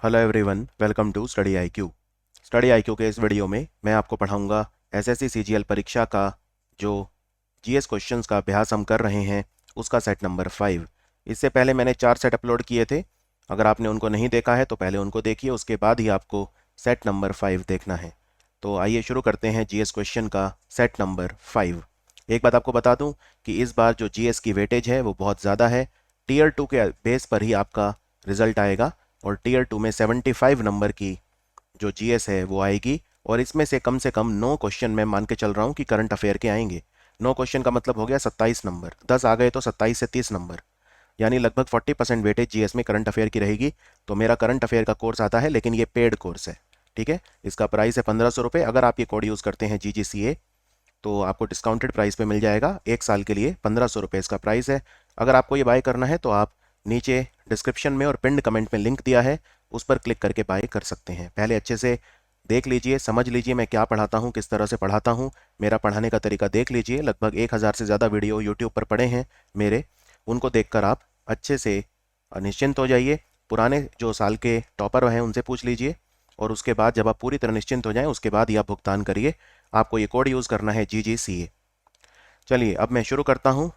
Hello everyone, welcome to Study IQ. Study IQ के इस video में मैं आपको पढ़ाऊंगा एसएससी सीजीएल परीक्षा का जो जीएस क्वेश्चंस का अभ्यास हम कर रहे हैं उसका सेट नंबर 5। इससे पहले मैंने 4 सेट अपलोड किए थे। अगर आपने उनको नहीं देखा है तो पहले उनको देखिए, उसके बाद ही आपको सेट नंबर 5 देखना है। तो आइए शुरू करते हैं जीएस क्वेश्चन का सेट नंबर 5। एक बात आपको बता दूं कि इस बार जो जीएस की वेटेज है वो बहुत ज़्यादा है। टीयर 2 के बेस पर ही आपका रिजल्ट आएगा और टीयर 2 में 75 नंबर की जो जीएस है वो आएगी। और इसमें से कम 9 क्वेश्चन मैं मान के चल रहा हूँ कि करंट अफेयर के आएंगे। 9 क्वेश्चन का मतलब हो गया 27 नंबर, 10 आ गए तो 27 से 30 नंबर, यानी लगभग 40% वेटेज जीएस में करंट अफेयर की रहेगी। तो मेरा करंट अफेयर का कोर्स आता है, लेकिन ये पेड कोर्स है, ठीक है। इसका प्राइस है 1500 रुपये। अगर आप ये कोड यूज़ करते हैं GGCA तो आपको डिस्काउंटेड प्राइस पे मिल जाएगा। 1 साल के लिए 1500 रुपये इसका प्राइस है। अगर आपको ये बाय करना है तो आप नीचे डिस्क्रिप्शन में और पिंड कमेंट में लिंक दिया है, उस पर क्लिक करके बाय कर सकते हैं। पहले अच्छे से देख लीजिए, समझ लीजिए मैं क्या पढ़ाता हूँ, किस तरह से पढ़ाता हूँ, मेरा पढ़ाने का तरीका देख लीजिए। लगभग 1000 से ज़्यादा वीडियो यूट्यूब पर पड़े हैं मेरे, उनको देखकर आप अच्छे से निश्चिंत हो जाइए। पुराने जो साल के टॉपर हैं उनसे पूछ लीजिए, और उसके बाद जब आप पूरी तरह निश्चिंत हो जाएं उसके बाद ही आप भुगतान करिए। आपको ये कोड यूज़ करना है GGCA। चलिए अब मैं शुरू करता हूँ।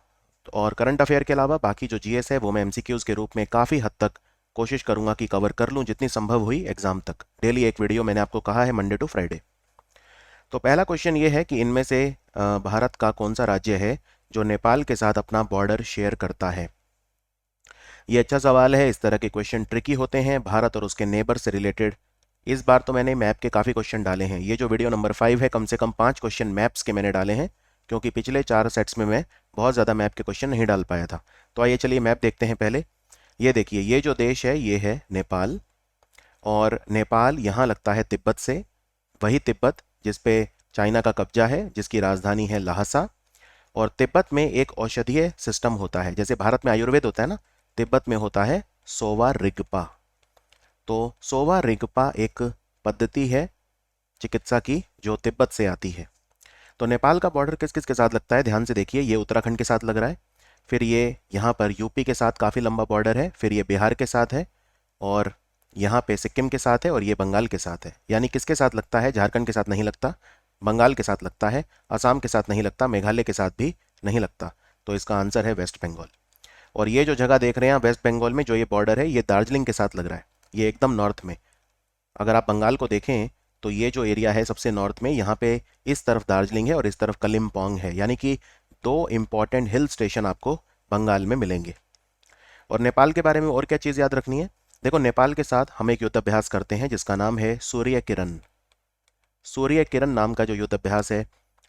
और करंट अफेयर के अलावा बाकी जो जीएस है वो मैं एमसीक्यूज़ के रूप में काफ़ी हद तक कोशिश करूंगा कि कवर कर लूँ जितनी संभव हुई एग्जाम तक। डेली एक वीडियो मैंने आपको कहा है, मंडे टू फ्राइडे। तो पहला क्वेश्चन ये है कि इनमें से भारत का कौन सा राज्य है जो नेपाल के साथ अपना बॉर्डर शेयर करता है। ये अच्छा सवाल है। इस तरह के क्वेश्चन ट्रिकी होते हैं, भारत और उसके नेबर से रिलेटेड। इस बार तो मैंने मैप के काफ़ी क्वेश्चन डाले हैं। ये जो वीडियो नंबर 5 है, कम से कम 5 क्वेश्चन मैप्स के मैंने डाले हैं, क्योंकि पिछले 4 सेट्स में मैं बहुत ज़्यादा मैप के क्वेश्चन नहीं डाल पाया था। तो आइए चलिए मैप देखते हैं पहले। ये देखिए, ये जो देश है ये है नेपाल, और नेपाल यहाँ लगता है तिब्बत से। वही तिब्बत जिस पे चाइना का कब्जा है, जिसकी राजधानी है लहासा। और तिब्बत में एक औषधीय सिस्टम होता है, जैसे भारत में आयुर्वेद होता है ना, तिब्बत में होता है सोवा रिगपा। तो सोवा रिगपा एक पद्धति है चिकित्सा की जो तिब्बत से आती है। तो नेपाल का बॉर्डर किस किस के साथ लगता है, ध्यान से देखिए। ये उत्तराखंड के साथ लग रहा है, फिर ये यहाँ पर यूपी के साथ काफ़ी लंबा बॉर्डर है, फिर ये बिहार के साथ है, और यहाँ पे सिक्किम के साथ है, और ये बंगाल के साथ है। यानी किसके साथ लगता है, झारखंड के साथ नहीं लगता, बंगाल के साथ लगता है, असम के साथ नहीं लगता, मेघालय के साथ भी नहीं लगता। तो इसका आंसर है वेस्ट बंगाल। और ये जो जगह देख रहे हैं वेस्ट बंगाल में जो ये बॉर्डर है, ये दार्जिलिंग के साथ लग रहा है, ये एकदम नॉर्थ में। अगर आप बंगाल को देखें तो ये जो एरिया है सबसे नॉर्थ में, यहाँ पे इस तरफ दार्जिलिंग है और इस तरफ कलिम्पोंग है, यानी कि 2 इंपॉर्टेंट हिल स्टेशन आपको बंगाल में मिलेंगे। और नेपाल के बारे में और क्या चीज़ याद रखनी है, देखो नेपाल के साथ हम एक युद्धाभ्यास करते हैं जिसका नाम है सूर्य किरण। सूर्य किरण नाम का जो युद्धाभ्यास है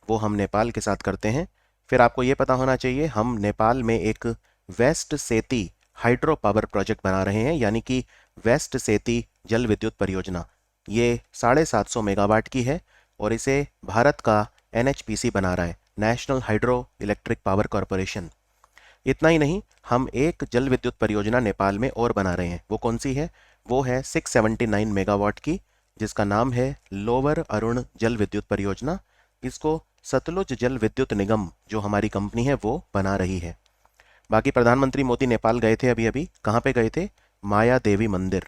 वो हम नेपाल के साथ करते हैं। फिर आपको ये पता होना चाहिए हम नेपाल में एक वेस्ट सेती हाइड्रो पावर प्रोजेक्ट बना रहे हैं, यानी कि वेस्ट सेती जल विद्युत परियोजना। ये 750 मेगावाट की है और इसे भारत का NHPC बना रहा है, national hydro electric power corporation. इतना ही नहीं, हम एक जल विद्युत परियोजना नेपाल में और बना रहे हैं। वो कौन सी है, वो है 679 मेगावाट की, जिसका नाम है लोअर अरुण जल विद्युत परियोजना। इसको सतलुज जल विद्युत निगम जो हमारी कंपनी है वो बना रही है। बाकी प्रधानमंत्री मोदी नेपाल गए थे अभी अभी। कहाँ पे गए थे, माया देवी मंदिर।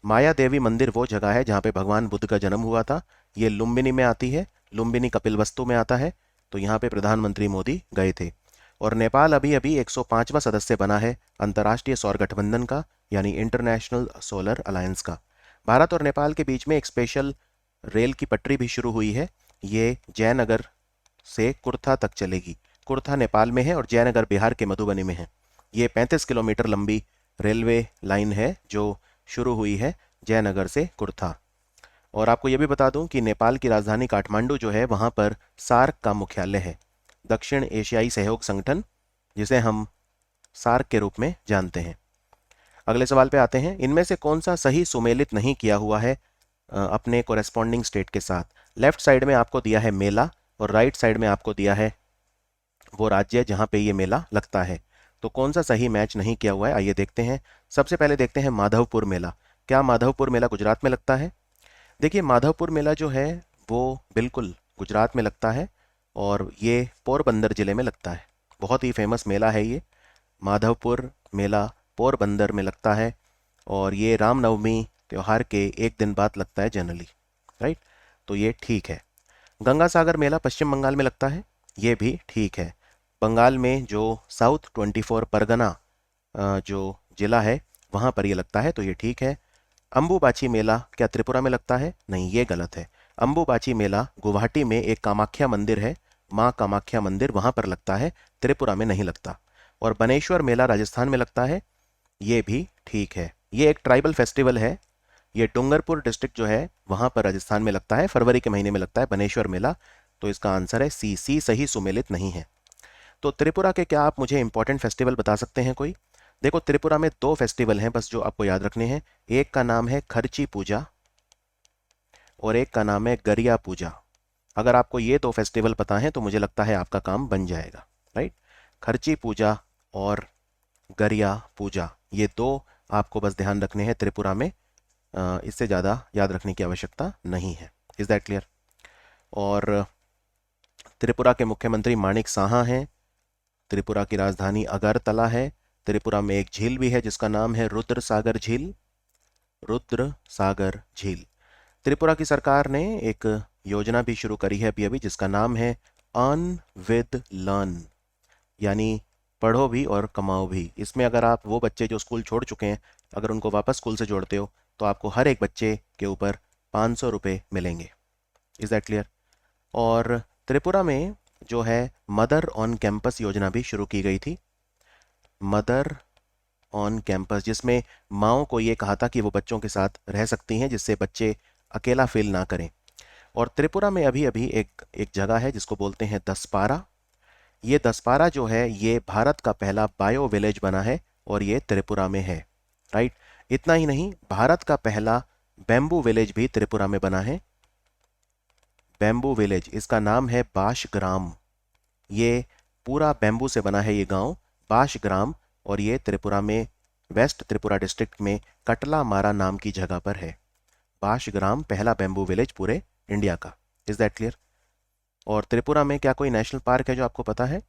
माया देवी मंदिर वो जगह है जहाँ पे भगवान बुद्ध का जन्म हुआ था। ये लुम्बिनी में आती है, लुम्बिनी कपिलवस्तु में आता है। तो यहाँ पे प्रधानमंत्री मोदी गए थे। और नेपाल अभी अभी 105वां सदस्य बना है अंतर्राष्ट्रीय सौर गठबंधन का, यानी इंटरनेशनल सोलर अलायंस का। भारत और नेपाल के बीच में एक स्पेशल रेल की पटरी भी शुरू हुई है। ये जयनगर से कुर्था तक चलेगी। कुर्था नेपाल में है और जयनगर बिहार के मधुबनी में है। ये 35 किलोमीटर लंबी रेलवे लाइन है जो शुरू हुई है जयनगर से कुर्था। और आपको ये भी बता दूं कि नेपाल की राजधानी काठमांडू जो है वहाँ पर सार्क का मुख्यालय है, दक्षिण एशियाई सहयोग संगठन, जिसे हम सार्क के रूप में जानते हैं। अगले सवाल पे आते हैं, इनमें से कौन सा सही सुमेलित नहीं किया हुआ है अपने कोरेस्पॉन्डिंग स्टेट के साथ। लेफ्ट साइड में आपको दिया है मेला और राइट साइड में आपको दिया है वो राज्य जहाँ पे ये मेला लगता है। तो कौन सा सही मैच नहीं किया हुआ है, आइए देखते हैं। सबसे पहले देखते हैं माधवपुर मेला। क्या माधवपुर मेला गुजरात में लगता है? देखिए, माधवपुर मेला जो है वो बिल्कुल गुजरात में लगता है, और ये पोरबंदर जिले में लगता है। बहुत ही फेमस मेला है ये माधवपुर मेला, पोरबंदर में लगता है। और ये रामनवमी त्यौहार के एक दिन बाद लगता है जनरली, राइट। तो ये ठीक है। गंगा सागर मेला पश्चिम बंगाल में लगता है, ये भी ठीक है। बंगाल में जो साउथ 24 परगना जो जिला है वहाँ पर ये लगता है, तो ये ठीक है। अम्बुबाची मेला क्या त्रिपुरा में लगता है? नहीं, ये गलत है। अम्बुबाची मेला गुवाहाटी में एक कामाख्या मंदिर है, माँ कामाख्या मंदिर, वहाँ पर लगता है, त्रिपुरा में नहीं लगता। और बनेश्वर मेला राजस्थान में लगता है, ये भी ठीक है। ये एक ट्राइबल फेस्टिवल है, ये डूंगरपुर डिस्ट्रिक्ट जो है वहाँ पर राजस्थान में लगता है, फरवरी के महीने में लगता है बनेश्वर मेला। तो इसका आंसर है सी, सी सही सुमेलित नहीं है। तो त्रिपुरा के क्या आप मुझे इंपॉर्टेंट फेस्टिवल बता सकते हैं कोई? देखो, त्रिपुरा में दो फेस्टिवल हैं बस जो आपको याद रखने हैं। एक का नाम है खर्ची पूजा और एक का नाम है गरिया पूजा। अगर आपको ये दो फेस्टिवल पता है तो मुझे लगता है आपका काम बन जाएगा, राइट। खर्ची पूजा और गरिया पूजा, ये दो आपको बस ध्यान रखने हैं त्रिपुरा में, इससे ज़्यादा याद रखने की आवश्यकता नहीं है। Is that clear? और त्रिपुरा के मुख्यमंत्री माणिक साहा हैं। त्रिपुरा की राजधानी अगरतला है। त्रिपुरा में एक झील भी है जिसका नाम है रुद्र सागर झील। रुद्र सागर झील। त्रिपुरा की सरकार ने एक योजना भी शुरू करी है अभी अभी जिसका नाम है अर्न विद लर्न, यानी पढ़ो भी और कमाओ भी। इसमें अगर आप वो बच्चे जो स्कूल छोड़ चुके हैं अगर उनको वापस स्कूल से जोड़ते हो तो आपको हर एक बच्चे के ऊपर 500 रुपये मिलेंगे। Is that clear? और त्रिपुरा में जो है मदर ऑन कैंपस योजना भी शुरू की गई थी। मदर ऑन कैंपस, जिसमें माओ को ये कहा था कि वो बच्चों के साथ रह सकती हैं जिससे बच्चे अकेला फील ना करें। और त्रिपुरा में अभी अभी एक जगह है जिसको बोलते हैं दसपारा। ये दसपारा जो है ये भारत का पहला बायो विलेज बना है और ये त्रिपुरा में है, राइट। इतना ही नहीं, भारत का पहला बैम्बू विलेज भी त्रिपुरा में बना है। बैम्बू विलेज, इसका नाम है बाशग्राम। ये पूरा बैम्बू से बना है ये गांव, बाशग्राम। और ये त्रिपुरा में वेस्ट त्रिपुरा डिस्ट्रिक्ट में कटला मारा नाम की जगह पर है। बाशग्राम पहला बैम्बू विलेज पूरे इंडिया का। Is that clear? और त्रिपुरा में क्या कोई नेशनल पार्क है जो आपको पता है?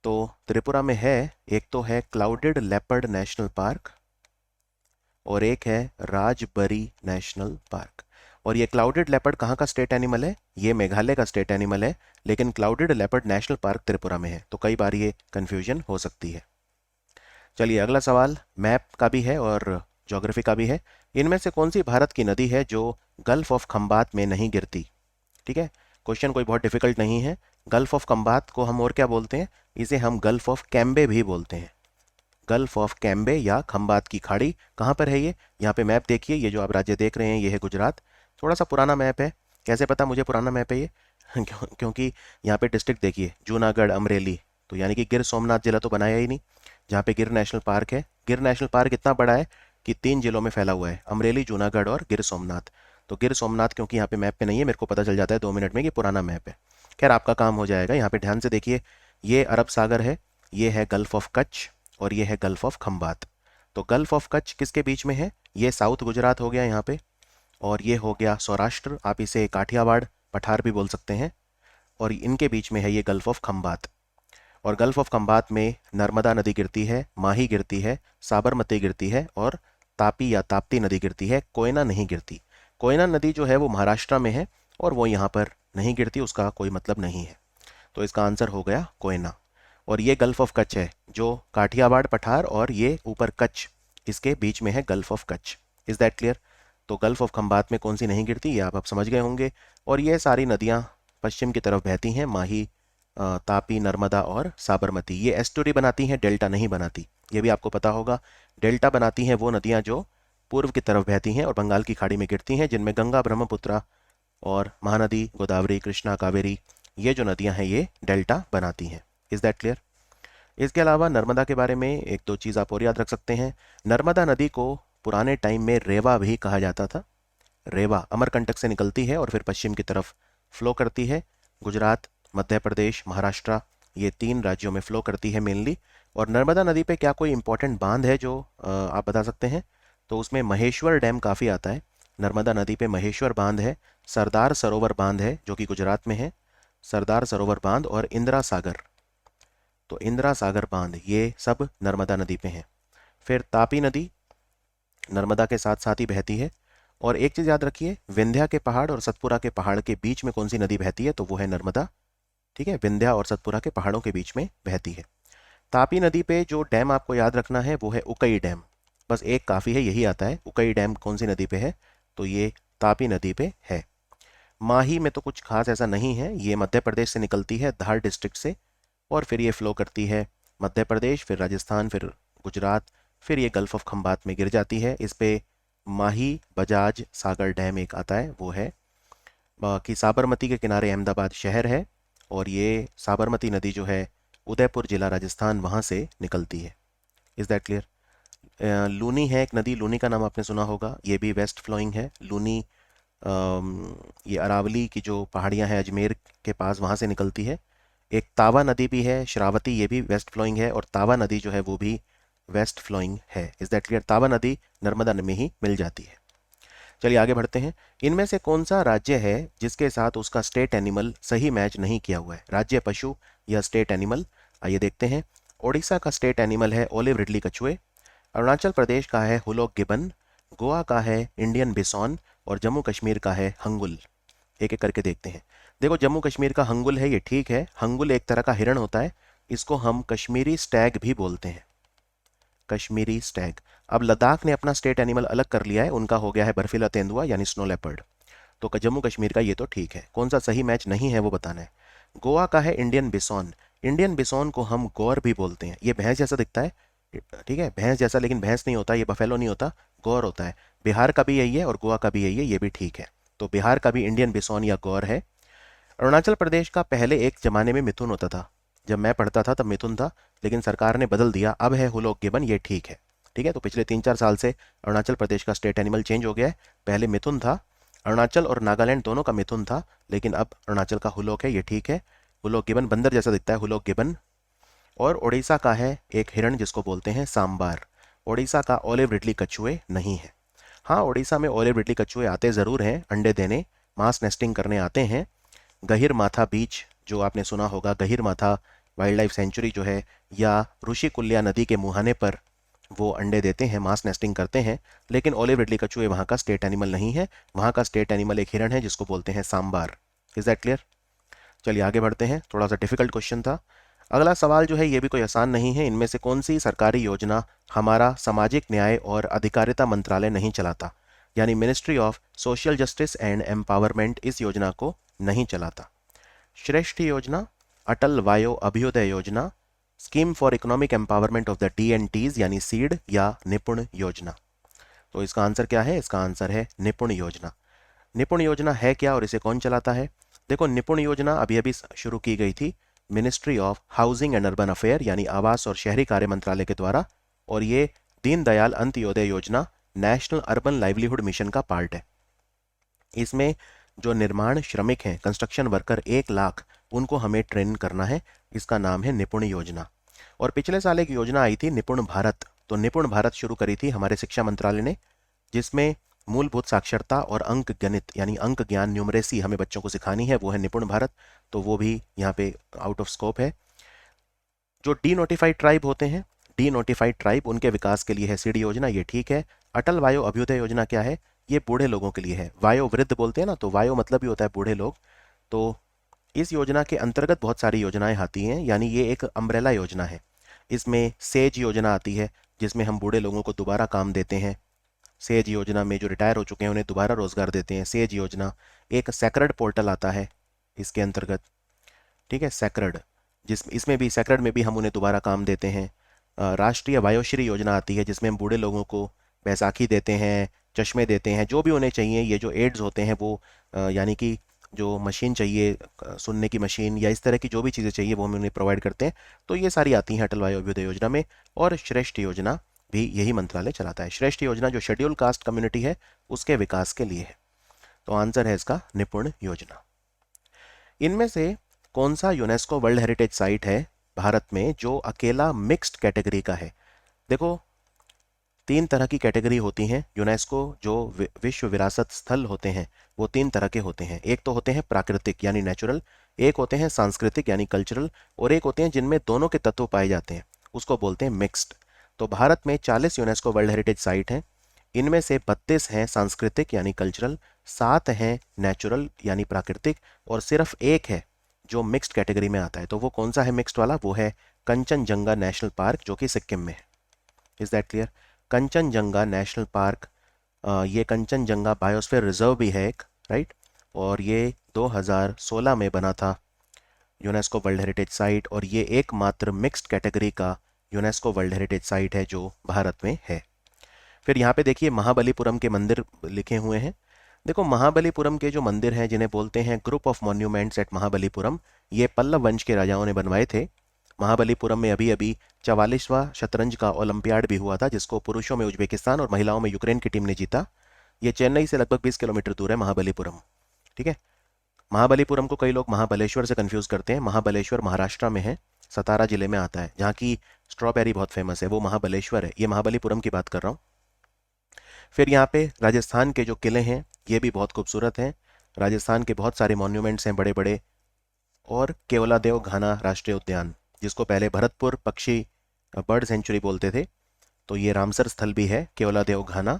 तो त्रिपुरा में है, एक तो है क्लाउडेड लेपर्ड नेशनल पार्क और एक है राजबरी नेशनल पार्क। और ये क्लाउडेड लेपर्ड कहाँ का स्टेट एनिमल है? ये मेघालय का स्टेट एनिमल है, लेकिन clouded leopard national park Tripura में है, तो कई बार ये कंफ्यूजन हो सकती है। चलिए अगला सवाल मैप का भी है और ज्योग्राफी का भी है। इनमें से कौन सी भारत की नदी है जो गल्फ ऑफ खंबात में नहीं गिरती? ठीक है, क्वेश्चन कोई बहुत डिफिकल्ट नहीं है। गल्फ ऑफ खंबात को हम और क्या बोलते हैं? इसे हम गल्फ ऑफ कैम्बे भी बोलते हैं। गल्फ ऑफ कैम्बे या खंबात की खाड़ी कहाँ पर है ये? यहाँ पे मैप देखिए, ये जो आप राज्य देख रहे हैं ये है गुजरात। थोड़ा सा पुराना मैप है। कैसे पता मुझे पुराना मैप है ये? क्योंकि यहाँ पे डिस्ट्रिक्ट देखिए, जूनागढ़, अमरेली, तो यानी कि गिर सोमनाथ जिला तो बनाया ही नहीं। जहाँ पे गिर नेशनल पार्क है, गिर नेशनल पार्क इतना बड़ा है कि 3 जिलों में फैला हुआ है, अमरेली, जूनागढ़ और गिर सोमनाथ। तो गिर सोमनाथ क्योंकि यहाँ पे मैप पे नहीं है, मेरे को पता चल जाता है 2 मिनट में कि पुराना मैप है। खैर आपका काम हो जाएगा। यहाँ पे ध्यान से देखिए, ये अरब सागर है, ये है गल्फ ऑफ कच्छ और ये है गल्फ ऑफ खंबात। तो गल्फ ऑफ कच्छ किसके बीच में है? ये साउथ गुजरात हो गया यहाँ पे, और ये हो गया सौराष्ट्र, आप इसे काठियावाड़, पठार भी बोल सकते हैं। और इनके बीच में है ये गल्फ ऑफ खंबात। और गल्फ ऑफ खंबात में नर्मदा नदी गिरती है, माही गिरती है, साबरमती गिरती है और तापी या ताप्ती नदी गिरती है। कोयना नहीं गिरती। कोयना नदी जो है वो महाराष्ट्र में है और वो यहाँ पर नहीं गिरती, उसका कोई मतलब नहीं है। तो इसका आंसर हो गया कोयना। और ये गल्फ ऑफ कच्छ है जो काठियावाड़, पठार और ये ऊपर कच्छ, इसके बीच में है gulf of Kutch. Is that clear? तो गल्फ ऑफ खंबात में कौन सी नहीं गिरती ये आप समझ गए होंगे। और ये सारी नदियाँ पश्चिम की तरफ बहती हैं, माही, तापी, नर्मदा और साबरमती। ये एस्टुरी बनाती हैं, डेल्टा नहीं बनाती, ये भी आपको पता होगा। डेल्टा बनाती हैं वो नदियाँ जो पूर्व की तरफ बहती हैं और बंगाल की खाड़ी में गिरती हैं, जिनमें गंगा, ब्रह्मपुत्र और महानदी, गोदावरी, कृष्णा, कावेरी, ये जो नदियाँ हैं ये डेल्टा बनाती हैं। Is that clear? इसके अलावा नर्मदा के बारे में एक दो चीज़ आप और याद रख सकते हैं। नर्मदा नदी को पुराने टाइम में रेवा भी कहा जाता था। रेवा अमरकंटक से निकलती है और फिर पश्चिम की तरफ फ्लो करती है। गुजरात, मध्य प्रदेश, महाराष्ट्र, ये 3 राज्यों में फ्लो करती है मेनली। और नर्मदा नदी पे क्या कोई इंपॉर्टेंट बांध है जो आप बता सकते हैं? तो उसमें महेश्वर डैम काफ़ी आता है। नर्मदा नदी पे महेश्वर बांध है, सरदार सरोवर बांध है जो कि गुजरात में है, सरदार सरोवर बांध और इंदिरा सागर, तो इंदिरा सागर बांध, ये सब नर्मदा नदी पे हैं। फिर तापी नदी नर्मदा के साथ साथ ही बहती है और एक चीज़ याद रखिए, विंध्या के पहाड़ और सतपुरा के पहाड़ के बीच में कौन सी नदी बहती है, तो वो है नर्मदा। ठीक है, विंध्या और सतपुरा के पहाड़ों के बीच में बहती है। तापी नदी पे जो डैम आपको याद रखना है वो है उकई डैम। बस एक काफ़ी है, यही आता है। उकई डैम कौन सी नदी पे है, तो ये तापी नदी पे है। माही में तो कुछ खास ऐसा नहीं है, ये मध्य प्रदेश से निकलती है, धार डिस्ट्रिक्ट से, और फिर ये फ्लो करती है मध्य प्रदेश, फिर राजस्थान, फिर गुजरात, फिर ये गल्फ ऑफ खंबात में गिर जाती है। इस पे माही बजाज सागर डैम एक आता है, वो है। बाकी साबरमती के किनारे अहमदाबाद शहर है, और ये साबरमती नदी जो है उदयपुर जिला राजस्थान वहाँ से निकलती है। Is that clear? लूनी है एक नदी, लूनी का नाम आपने सुना होगा, ये भी वेस्ट फ्लोइंग है। लूनी ये अरावली की जो पहाड़ियाँ हैं अजमेर के पास, वहाँ से निकलती है। एक तावा नदी भी है, श्रावती, ये भी वेस्ट फ्लोइंग है, और तावा नदी जो है वो भी वेस्ट फ्लोइंग है। Is that clear? तावा नदी नर्मदा में ही मिल जाती है। चलिए आगे बढ़ते हैं। इनमें से कौन सा राज्य है जिसके साथ उसका स्टेट एनिमल सही मैच नहीं किया हुआ है? राज्य पशु या स्टेट एनिमल, आइए देखते हैं। ओडिशा का स्टेट एनिमल है ओलिव रिडली कछुए, अरुणाचल प्रदेश का है हुलॉक गिबन, गोवा का है इंडियन बिसॉन, और जम्मू कश्मीर का है हंगुल। एक एक करके देखते हैं। देखो, जम्मू कश्मीर का हंगुल है, ये ठीक है। हंगुल एक तरह का हिरण होता है, इसको हम कश्मीरी स्टैग भी बोलते हैं, कश्मीरी स्टैग। अब लद्दाख ने अपना स्टेट एनिमल अलग कर लिया है, उनका हो गया है बर्फीला तेंदुआ यानी स्नो लेपर्ड। तो जम्मू कश्मीर का ये तो ठीक है। कौन सा सही मैच नहीं है वो बताना है। गोवा का है इंडियन बिसॉन। इंडियन बिसॉन को हम गौर भी बोलते हैं, ये भैंस जैसा दिखता है, ठीक है, भैंस जैसा, लेकिन भैंस नहीं होता, ये बफेलो नहीं होता, गौर होता है। बिहार का भी यही है और गोवा का भी यही है, ये भी ठीक है। तो बिहार का भी इंडियन बिसॉन या गौर है। अरुणाचल प्रदेश का पहले एक जमाने में मिथुन होता था, जब मैं पढ़ता था तब मिथुन था, लेकिन सरकार ने बदल दिया, अब है हुलॉक गिबन, ये ठीक है। ठीक है, तो पिछले 3-4 साल से अरुणाचल प्रदेश का स्टेट एनिमल चेंज हो गया है। पहले मिथुन था, अरुणाचल और नागालैंड दोनों का मिथुन था, लेकिन अब अरुणाचल का हुलॉक है, ये ठीक है। हुलॉक गिबन बंदर जैसा दिखता है, हुलॉक गिबन। और उड़ीसा का है एक हिरण जिसको बोलते हैं सांबार। उड़ीसा का ओलिव रिडली कछुए नहीं है। हाँ, उड़ीसा में ओलिव रिडली कछुए आते ज़रूर हैं अंडे देने, मास नेस्टिंग करने आते हैं। गहिर माथा बीच जो आपने सुना होगा, गहिर माथा वाइल्ड लाइफ सेंचुरी जो है, या ऋषिकुल्या नदी के मुहाने पर वो अंडे देते हैं, मास नेस्टिंग करते हैं। लेकिन ओलिव रिडली कछुए वहाँ का स्टेट एनिमल नहीं है, वहाँ का स्टेट एनिमल एक हिरण है जिसको बोलते हैं सांबार। Is that clear? चलिए आगे बढ़ते हैं, थोड़ा सा डिफिकल्ट क्वेश्चन था। अगला सवाल जो है ये भी कोई आसान नहीं है। इनमें से कौन सी सरकारी योजना हमारा सामाजिक न्याय और अधिकारिता मंत्रालय नहीं चलाता, यानी ministry of social justice and empowerment इस योजना को नहीं चलाता? श्रेष्ठ योजना, अटल Vayo Abhyuday Yojana, scheme for economic empowerment of the DNTs यानी सीड, या निपुण योजना? तो इसका आंसर क्या है? इसका आंसर है निपुण योजना। निपुण योजना है क्या और इसे कौन चलाता है? देखो, निपुण योजना अभी अभी शुरू की गई थी ministry of housing and urban affair यानी आवास और शहरी कार्य मंत्रालय के द्वारा, और ये दीनदयाल अंत्योदय योजना नेशनल अर्बन लाइवलीहुड मिशन का पार्ट है। इसमें जो निर्माण श्रमिक हैं, कंस्ट्रक्शन वर्कर 1 लाख, उनको हमें ट्रेन करना है। इसका नाम है निपुण योजना। और पिछले साल एक योजना आई थी निपुण भारत, तो निपुण भारत शुरू करी थी हमारे शिक्षा मंत्रालय ने, जिसमें मूलभूत साक्षरता और अंक गणित यानी अंक ज्ञान, न्यूमरेसी हमें बच्चों को सिखानी है, वो है निपुण भारत। तो वो भी यहाँ पे आउट ऑफ स्कोप है। जो डी नोटिफाइड ट्राइब होते हैं, डी नोटिफाइड ट्राइब, उनके विकास के लिए है सीडी योजना, ये ठीक है। अटल वायो अभ्युदय योजना क्या है? ये बूढ़े लोगों के लिए है। वायो वृद्ध बोलते हैं ना, तो वायो मतलब ही होता है बूढ़े लोग। तो इस योजना के अंतर्गत बहुत सारी योजनाएं आती हैं, यानी ये एक अम्ब्रेला योजना है। इसमें सेज योजना आती है, जिसमें हम बूढ़े लोगों को दोबारा काम देते हैं। सेज योजना में जो रिटायर हो चुके हैं उन्हें दोबारा रोजगार देते हैं, सेज योजना। एक सैक्रड पोर्टल आता है इसके अंतर्गत, ठीक है, सैक्रड, इसमें भी, सैक्रड में भी हम उन्हें दोबारा काम देते हैं। राष्ट्रीय वायोश्री योजना आती है, जिसमें हम बूढ़े लोगों को बैसाखी देते हैं, चश्मे देते हैं, जो भी उन्हें चाहिए। ये जो एड्स होते हैं वो यानी कि जो मशीन चाहिए, सुनने की मशीन या इस तरह की जो भी चीज़ें चाहिए वो हम उन्हें प्रोवाइड करते हैं। तो ये सारी आती हैं अटल वायो अभ्युदय योजना में। और श्रेष्ठ योजना भी यही मंत्रालय चलाता है। श्रेष्ठ योजना जो शेड्यूल कास्ट कम्युनिटी है उसके विकास के लिए है। तो आंसर है इसका निपुण योजना। इनमें से कौन सा यूनेस्को वर्ल्ड हेरिटेज साइट है भारत में जो अकेला मिक्स्ड कैटेगरी का है? देखो, 3 तरह की कैटेगरी होती हैं। यूनेस्को जो विश्व विरासत स्थल होते हैं वो 3 तरह के होते हैं। एक तो होते हैं प्राकृतिक यानी नेचुरल, एक होते हैं सांस्कृतिक यानी कल्चरल, और एक होते हैं जिनमें दोनों के तत्व पाए जाते हैं, उसको बोलते हैं मिक्स्ड। तो भारत में 40 यूनेस्को वर्ल्ड हेरिटेज साइट हैं। इनमें से 32 हैं सांस्कृतिक यानी कल्चरल, 7 हैं नेचुरल यानी प्राकृतिक, और सिर्फ एक है जो मिक्स्ड कैटेगरी में आता है। तो वो कौन सा है मिक्स्ड वाला? वो है कंचनजंगा नेशनल पार्क, जो कि सिक्किम में है। Is that clear? Kanchenjunga national park, ये कंचनजंगा बायोस्फीयर रिजर्व भी है एक, राइट, और ये 2016 में बना था यूनेस्को वर्ल्ड हेरिटेज साइट, और ये एकमात्र मिक्स्ड कैटेगरी का यूनेस्को वर्ल्ड हेरिटेज साइट है जो भारत में है। फिर यहाँ पे देखिए महाबलीपुरम के मंदिर लिखे हुए हैं। देखो महाबलीपुरम के जो मंदिर हैं, जिन्हें बोलते हैं group of monuments at Mahabalipuram, ये पल्लव वंश के राजाओं ने बनवाए थे। महाबलीपुरम में अभी अभी 44वां शतरंज का ओलंपियाड भी हुआ था, जिसको पुरुषों में उज्बेकिस्तान और महिलाओं में यूक्रेन की टीम ने जीता। ये चेन्नई से लगभग 20 किलोमीटर दूर है महाबलीपुरम, ठीक है। महाबलीपुरम को कई लोग महाबलेश्वर से कंफ्यूज करते हैं। महाबलेश्वर महाराष्ट्र में है, सतारा जिले में आता है, जहाँ की स्ट्रॉबेरी बहुत फेमस है, वो महाबलेश्वर है। ये महाबलीपुरम की बात कर रहा हूँ। फिर यहाँ पे राजस्थान के जो किले हैं ये भी बहुत खूबसूरत हैं। राजस्थान के बहुत सारे मॉन्यूमेंट्स हैं बड़े बड़े। और केवलादेव घाना राष्ट्रीय उद्यान, जिसको पहले भरतपुर पक्षी बर्ड सेंचुरी बोलते थे, तो ये रामसर स्थल भी है केवलादेव घाना।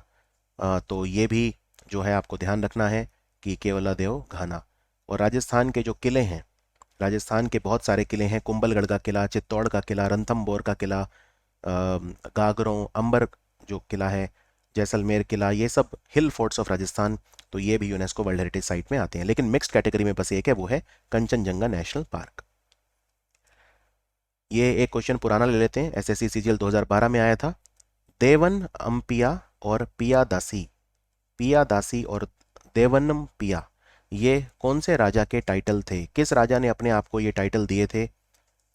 तो ये भी जो है आपको ध्यान रखना है कि केवलादेव घाना। और राजस्थान के जो किले हैं, राजस्थान के बहुत सारे किले हैं। कुंभलगढ़ का किला, चित्तौड़ का किला, रणथंभौर का किला, गागरों, अंबर जो किला है, जैसलमेर किला, ये सब हिल फोर्ट्स ऑफ राजस्थान, तो ये भी यूनेस्को वर्ल्ड हेरिटेज साइट में आते हैं। लेकिन मिक्स्ड कैटेगरी में बस एक है, वो है कंचनजंगा नेशनल पार्क। ये एक क्वेश्चन पुराना ले लेते हैं, एसएससी सीजीएल 2012 में आया था। देवन अम्पिया और पिया दासी और देवनम पिया, ये कौन से राजा के टाइटल थे? किस राजा ने अपने आप को ये टाइटल दिए थे?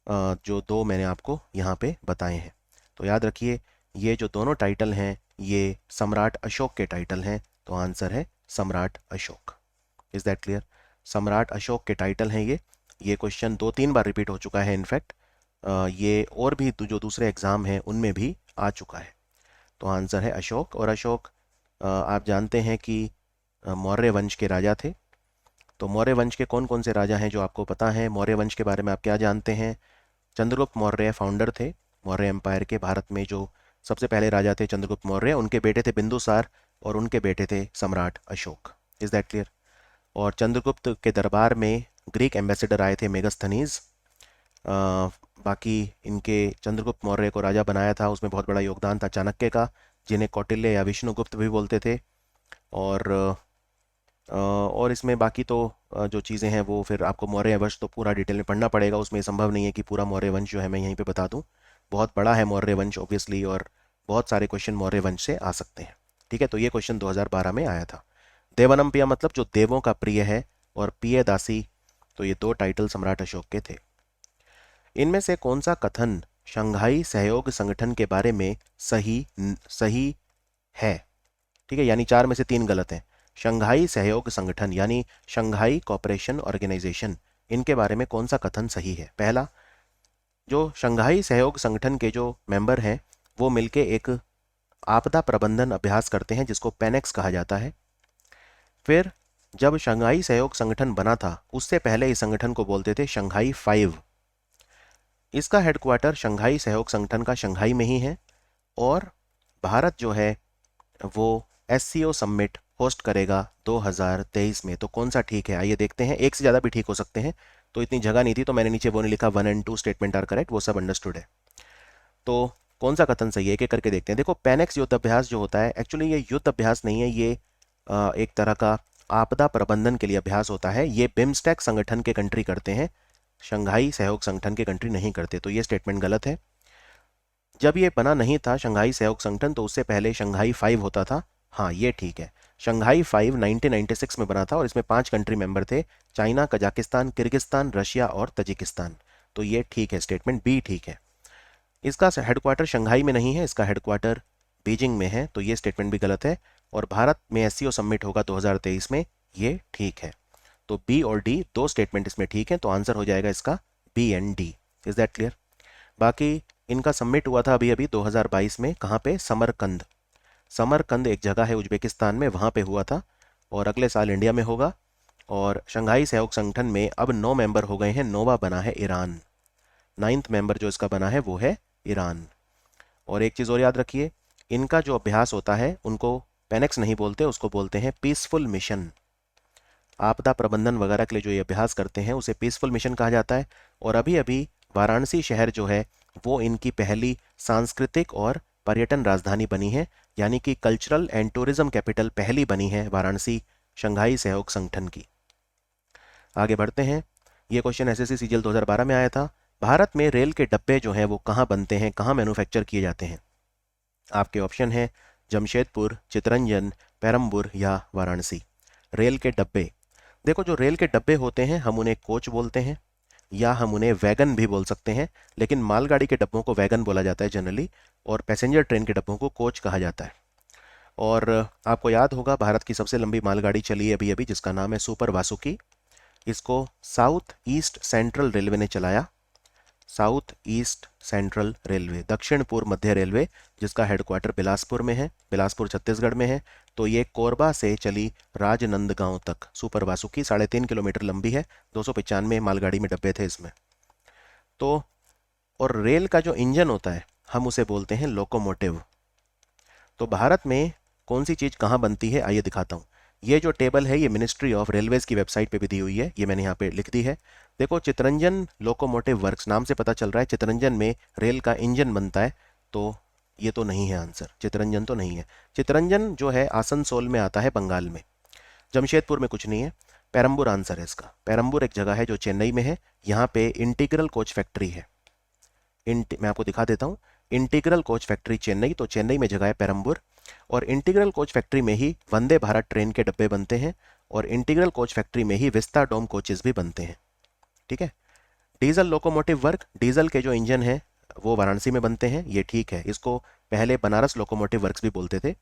जो दो मैंने आपको यहाँ पे बताए हैं। तो याद रखिए, ये जो दोनों टाइटल हैं ये सम्राट अशोक के टाइटल हैं। तो आंसर है सम्राट अशोक। Is that clear? सम्राट अशोक के टाइटल हैं ये क्वेश्चन 2-3 बार रिपीट हो चुका है इनफैक्ट। ये और भी जो दूसरे एग्ज़ाम हैं उनमें भी आ चुका है। तो आंसर है अशोक। और अशोक आप जानते हैं कि मौर्य वंश के राजा थे। तो मौर्य वंश के कौन कौन से राजा हैं जो आपको पता है? मौर्य वंश के बारे में आप क्या जानते हैं? चंद्रगुप्त मौर्य फाउंडर थे मौर्य एम्पायर के। भारत में जो सबसे पहले राजा थे चंद्रगुप्त मौर्य, उनके बेटे थे बिंदुसार और उनके बेटे थे सम्राट अशोक। Is that clear? और चंद्रगुप्त के दरबार में ग्रीक एम्बेसडर आए थे मेगस्थनीज। बाकी इनके चंद्रगुप्त मौर्य को राजा बनाया था, उसमें बहुत बड़ा योगदान था चाणक्य का, जिन्हें कौटिल्य या विष्णुगुप्त भी बोलते थे। और इसमें बाकी तो जो चीज़ें हैं वो फिर आपको मौर्य वंश तो पूरा डिटेल में पढ़ना पड़ेगा। उसमें संभव नहीं है कि पूरा मौर्य वंश जो है मैं यहीं पे बता दूं। बहुत बड़ा है मौर्य वंश ऑब्वियसली, और बहुत सारे क्वेश्चन मौर्य वंश से आ सकते हैं। ठीक है, तो ये क्वेश्चन 2012 में आया था। देवनम्पिया मतलब जो देवों का प्रिय है, और पिय दासी, तो ये दो टाइटल सम्राट अशोक के थे। इनमें से कौन सा कथन शंघाई सहयोग संगठन के बारे में सही है? ठीक है, यानी 4 में से 3 गलत हैं। शंघाई सहयोग संगठन यानी शंघाई कोऑपरेशन ऑर्गेनाइजेशन, इनके बारे में कौन सा कथन सही है? पहला, जो शंघाई सहयोग संगठन के जो मेंबर हैं वो मिलके एक आपदा प्रबंधन अभ्यास करते हैं जिसको पेनेक्स कहा जाता है। फिर जब शंघाई सहयोग संगठन बना था उससे पहले इस संगठन को बोलते थे शंघाई 5। इसका हेडक्वार्टर शंघाई सहयोग संगठन का शंघाई में ही है। और भारत जो है वो एससीओ समिट होस्ट करेगा 2023 में। तो कौन सा ठीक है, आइए देखते हैं। एक से ज़्यादा भी ठीक हो सकते हैं, तो इतनी जगह नहीं थी तो मैंने नीचे वो नहीं लिखा 1 और 2 स्टेटमेंट आर करेक्ट, वो सब अंडरस्टूड है। तो कौन सा कथन सही है, एक एक करके देखते हैं। देखो पेनेक्स युद्ध अभ्यास जो होता है, एक्चुअली ये युद्ध अभ्यास नहीं है, ये एक तरह का आपदा प्रबंधन के लिए अभ्यास होता है। ये बिम्स्टेक संगठन के कंट्री करते हैं, शंघाई सहयोग संगठन के कंट्री नहीं करते। तो ये स्टेटमेंट गलत है। जब ये बना नहीं था शंघाई सहयोग संगठन, तो उससे पहले शंघाई 5 होता था। हाँ, ये ठीक है। शंघाई 5 1996 में बना था और इसमें 5 कंट्री मेंबर थे, चाइना, कजाकिस्तान, किर्गिस्तान, रशिया और तजिकिस्तान। तो ये ठीक है, स्टेटमेंट बी ठीक है। इसका हेडक्वार्टर शंघाई में नहीं है, इसका हेडक्वार्टर बीजिंग में है। तो ये स्टेटमेंट भी गलत है। और भारत में एससीओ समिट होगा 2023 में, ये ठीक है। तो बी और डी दो स्टेटमेंट इसमें ठीक है, तो आंसर हो जाएगा इसका B and D. Is that clear? बाकी इनका सबमिट हुआ था अभी अभी 2022 में। कहाँ पे? समरकंद। समरकंद एक जगह है उज्बेकिस्तान में, वहाँ पे हुआ था। और अगले साल इंडिया में होगा। और शंघाई सहयोग संगठन में अब 9 मेंबर हो गए हैं, 9वां बना है ईरान। 9th मेंबर जो इसका बना है वो है ईरान। और एक चीज़ और याद रखिए, इनका जो अभ्यास होता है उनको पेनेक्स नहीं बोलते, उसको बोलते हैं पीसफुल मिशन। आपदा प्रबंधन वगैरह के लिए जो ये अभ्यास करते हैं उसे पीसफुल मिशन कहा जाता है। और अभी अभी वाराणसी शहर जो है वो इनकी पहली सांस्कृतिक और पर्यटन राजधानी बनी है, यानी कि कल्चरल एंड टूरिज्म कैपिटल पहली बनी है वाराणसी शंघाई सहयोग संगठन की। आगे बढ़ते हैं। ये क्वेश्चन एसएससी सीजीएल 2012 में आया था। भारत में रेल के डब्बे जो हैं वो कहाँ बनते हैं, कहाँ मैन्युफैक्चर किए जाते हैं? आपके ऑप्शन है जमशेदपुर, चितरंजन, पेरम्बूर या वाराणसी। रेल के डब्बे, देखो जो रेल के डब्बे होते हैं हम उन्हें कोच बोलते हैं या हम उन्हें वैगन भी बोल सकते हैं, लेकिन मालगाड़ी के डब्बों को वैगन बोला जाता है जनरली, और पैसेंजर ट्रेन के डब्बों को कोच कहा जाता है। और आपको याद होगा भारत की सबसे लंबी मालगाड़ी चली है अभी अभी, जिसका नाम है सुपर वासुकी। इसको साउथ ईस्ट सेंट्रल रेलवे ने चलाया। साउथ ईस्ट सेंट्रल रेलवे, दक्षिण पूर्व मध्य रेलवे, जिसका हेडक्वार्टर बिलासपुर में है, बिलासपुर छत्तीसगढ़ में है। तो ये कोरबा से चली राजनंदगांव तक सुपर वासुकी 3.5 किलोमीटर लंबी है। 295 मालगाड़ी में डब्बे थे इसमें। तो और रेल का जो इंजन होता है हम उसे बोलते हैं लोकोमोटिव। तो भारत में कौन सी चीज़ कहाँ बनती है आइए दिखाता हूँ। ये जो टेबल है ये मिनिस्ट्री ऑफ रेलवेज की वेबसाइट पे भी दी हुई है, ये मैंने यहाँ पे लिख दी है। देखो चितरंजन लोकोमोटिव वर्क्स नाम से पता चल रहा है चितरंजन में रेल का इंजन बनता है। तो ये तो नहीं है आंसर, चितरंजन तो नहीं है। चितरंजन जो है आसनसोल में आता है, बंगाल में। जमशेदपुर में कुछ नहीं है। पेरम्बूर आंसर है इसका। पेरम्बूर एक जगह है जो चेन्नई में है, यहाँ पे इंटीग्रल कोच फैक्ट्री है। मैं आपको दिखा देता हूँ। इंटीग्रल कोच फैक्ट्री चेन्नई, तो चेन्नई में जगह है पेरम्बूर। और इंटीग्रल कोच फैक्ट्री में ही वंदे भारत ट्रेन के डब्बे बनते हैं, और इंटीग्रल कोच फैक्ट्री में ही विस्ता डोम कोचेस भी बनते हैं। ठीक है। डीजल लोकोमोटिव वर्क, डीजल के जो इंजन हैं वो वाराणसी में बनते हैं, ये ठीक है। इसको पहले बनारस लोकोमोटिव वर्क्स भी बोलते थे।